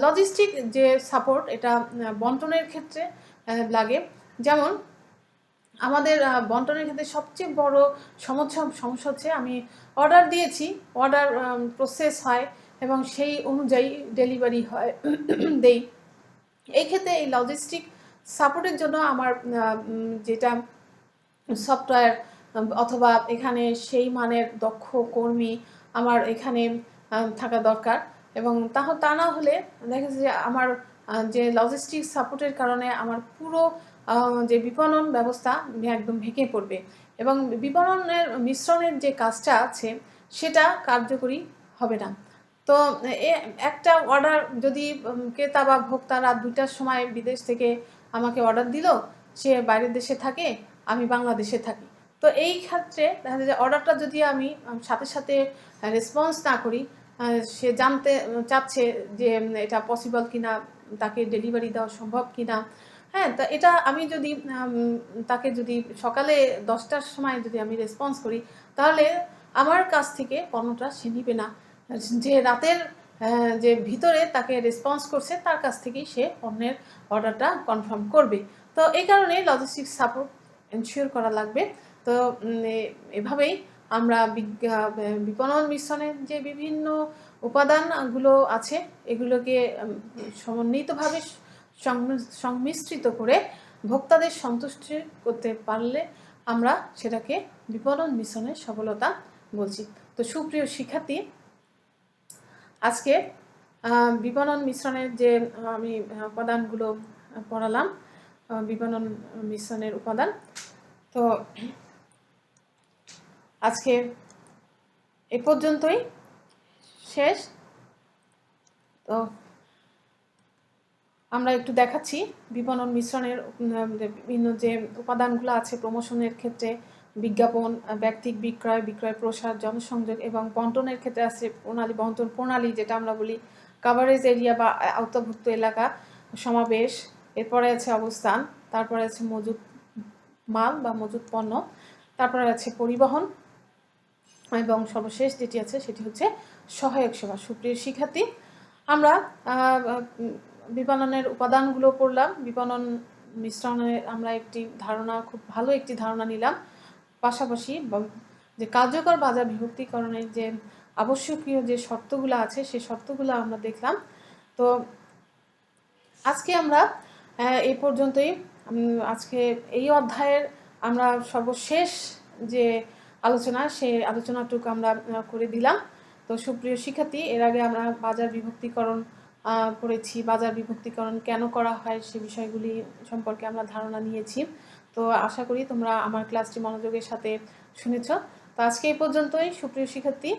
লজিস্টিক যে সাপোর্ট, এটা বন্টনের ক্ষেত্রে লাগে। যেমন আমাদের বন্টনের ক্ষেত্রে সবচেয়ে বড় সমস্যা হচ্ছে, আমি অর্ডার দিয়েছি, অর্ডার প্রসেস হয় এবং সেই অনুযায়ী ডেলিভারি হয় দেই। এই ক্ষেত্রে এই লজিস্টিক সাপোর্টের জন্য আমার যেটা সফটওয়্যার অথবা এখানে সেই মানের দক্ষ কর্মী আমার এখানে থাকা দরকার। এবং তা না হলে দেখা যাচ্ছে যে আমার যে লজিস্টিক সাপোর্টের কারণে আমার পুরো যে বিপণন ব্যবস্থা একদম ভেঙে পড়বে, এবং বিপণনের মিশ্রণের যে কাজটা আছে সেটা কার্যকরী হবে না। তো একটা অর্ডার যদি ক্রেতা বা ভোক্তা রাত 2টার সময় বিদেশ থেকে আমাকে অর্ডার দিল, সে বাইরের দেশে থাকে, আমি বাংলাদেশে থাকি। তো এই ক্ষেত্রে দেখা যায় যে অর্ডারটা যদি আমি সাথে সাথে রেসপন্স না করি, সে জানতে চাচ্ছে যে এটা পসিবল কিনা, তাকে ডেলিভারি দেওয়া সম্ভব কিনা। হ্যাঁ, তা এটা আমি যদি তাকে সকালে 10টার সময় যদি আমি রেসপন্স করি, তাহলে আমার কাছ থেকে পণ্যটা সে নিবে না। যে রাতের যে ভিতরে তাকে রেসপন্স করছে, তার কাছ থেকেই সে পণ্যের অর্ডারটা কনফার্ম করবে। তো এই কারণে লজিস্টিক্স সাপোর্ট এনশিওর করা লাগবে। তো এভাবেই আমরা বিপণন মিশ্রণের যে বিভিন্ন উপাদানগুলো আছে, এগুলোকে সমন্বিতভাবে সংমিশ্রিত করে ভোক্তাদের সন্তুষ্টি করতে পারলে আমরা সেটাকে বিপণন মিশ্রণের সফলতা বলছি। তো সুপ্রিয় শিক্ষার্থী, আজকে বিপণন মিশ্রণের যে আমি উপাদানগুলো পড়ালাম, বিপণন মিশ্রণের উপাদান, তো আজকে এ পর্যন্তই শেষ। তো আমরা একটু দেখাচ্ছি বিপণন মিশ্রণের বিভিন্ন যে উপাদানগুলো আছে প্রমোশনের ক্ষেত্রে, বিজ্ঞাপন, ব্যক্তিক বিক্রয় প্রসার, জনসংযোগ, এবং বন্টনের ক্ষেত্রে আছে বন্টন প্রণালী, যেটা আমরা বলি কাভারেজ এরিয়া বা আওতাভুক্ত এলাকা, সমাবেশ, এরপরে আছে অবস্থান, তারপরে আছে মজুত মাল বা মজুত পণ্য, তারপরে আছে পরিবহন, এবং সর্বশেষ যেটি আছে সেটি হচ্ছে সহায়ক সেবা। সুপ্রিয় শিক্ষার্থী, আমরা বিপণনের উপাদানগুলো পড়লাম, বিপণন মিশ্রণে আমরা খুব ভালো একটি ধারণা নিলাম। পাশাপাশি যে কার্যকর বাজার বিভক্তিকরণের যে আবশ্যকীয় যে শর্তগুলো আছে সেই শর্তগুলো আমরা দেখলাম। তো আজকে আমরা এই পর্যন্তই। আজকে এই অধ্যায়ের আমরা সর্বশেষ যে আলোচনা সেই আলোচনাটুকু আমরা করে দিলাম। তো সুপ্রিয় শিক্ষার্থী, এর আগে আমরা বাজার বিভক্তিকরণ পড়েছি, বাজার বিভক্তিকরণ কেন করা হয় সে বিষয়গুলি সম্পর্কে আমরা ধারণা নিয়েছি। তো আশা করি তোমরা আমার ক্লাসটি মনোযোগের সাথে শুনেছ। তো আজকে এই পর্যন্তই সুপ্রিয় শিক্ষার্থী।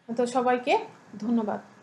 তো সবাইকে ধন্যবাদ।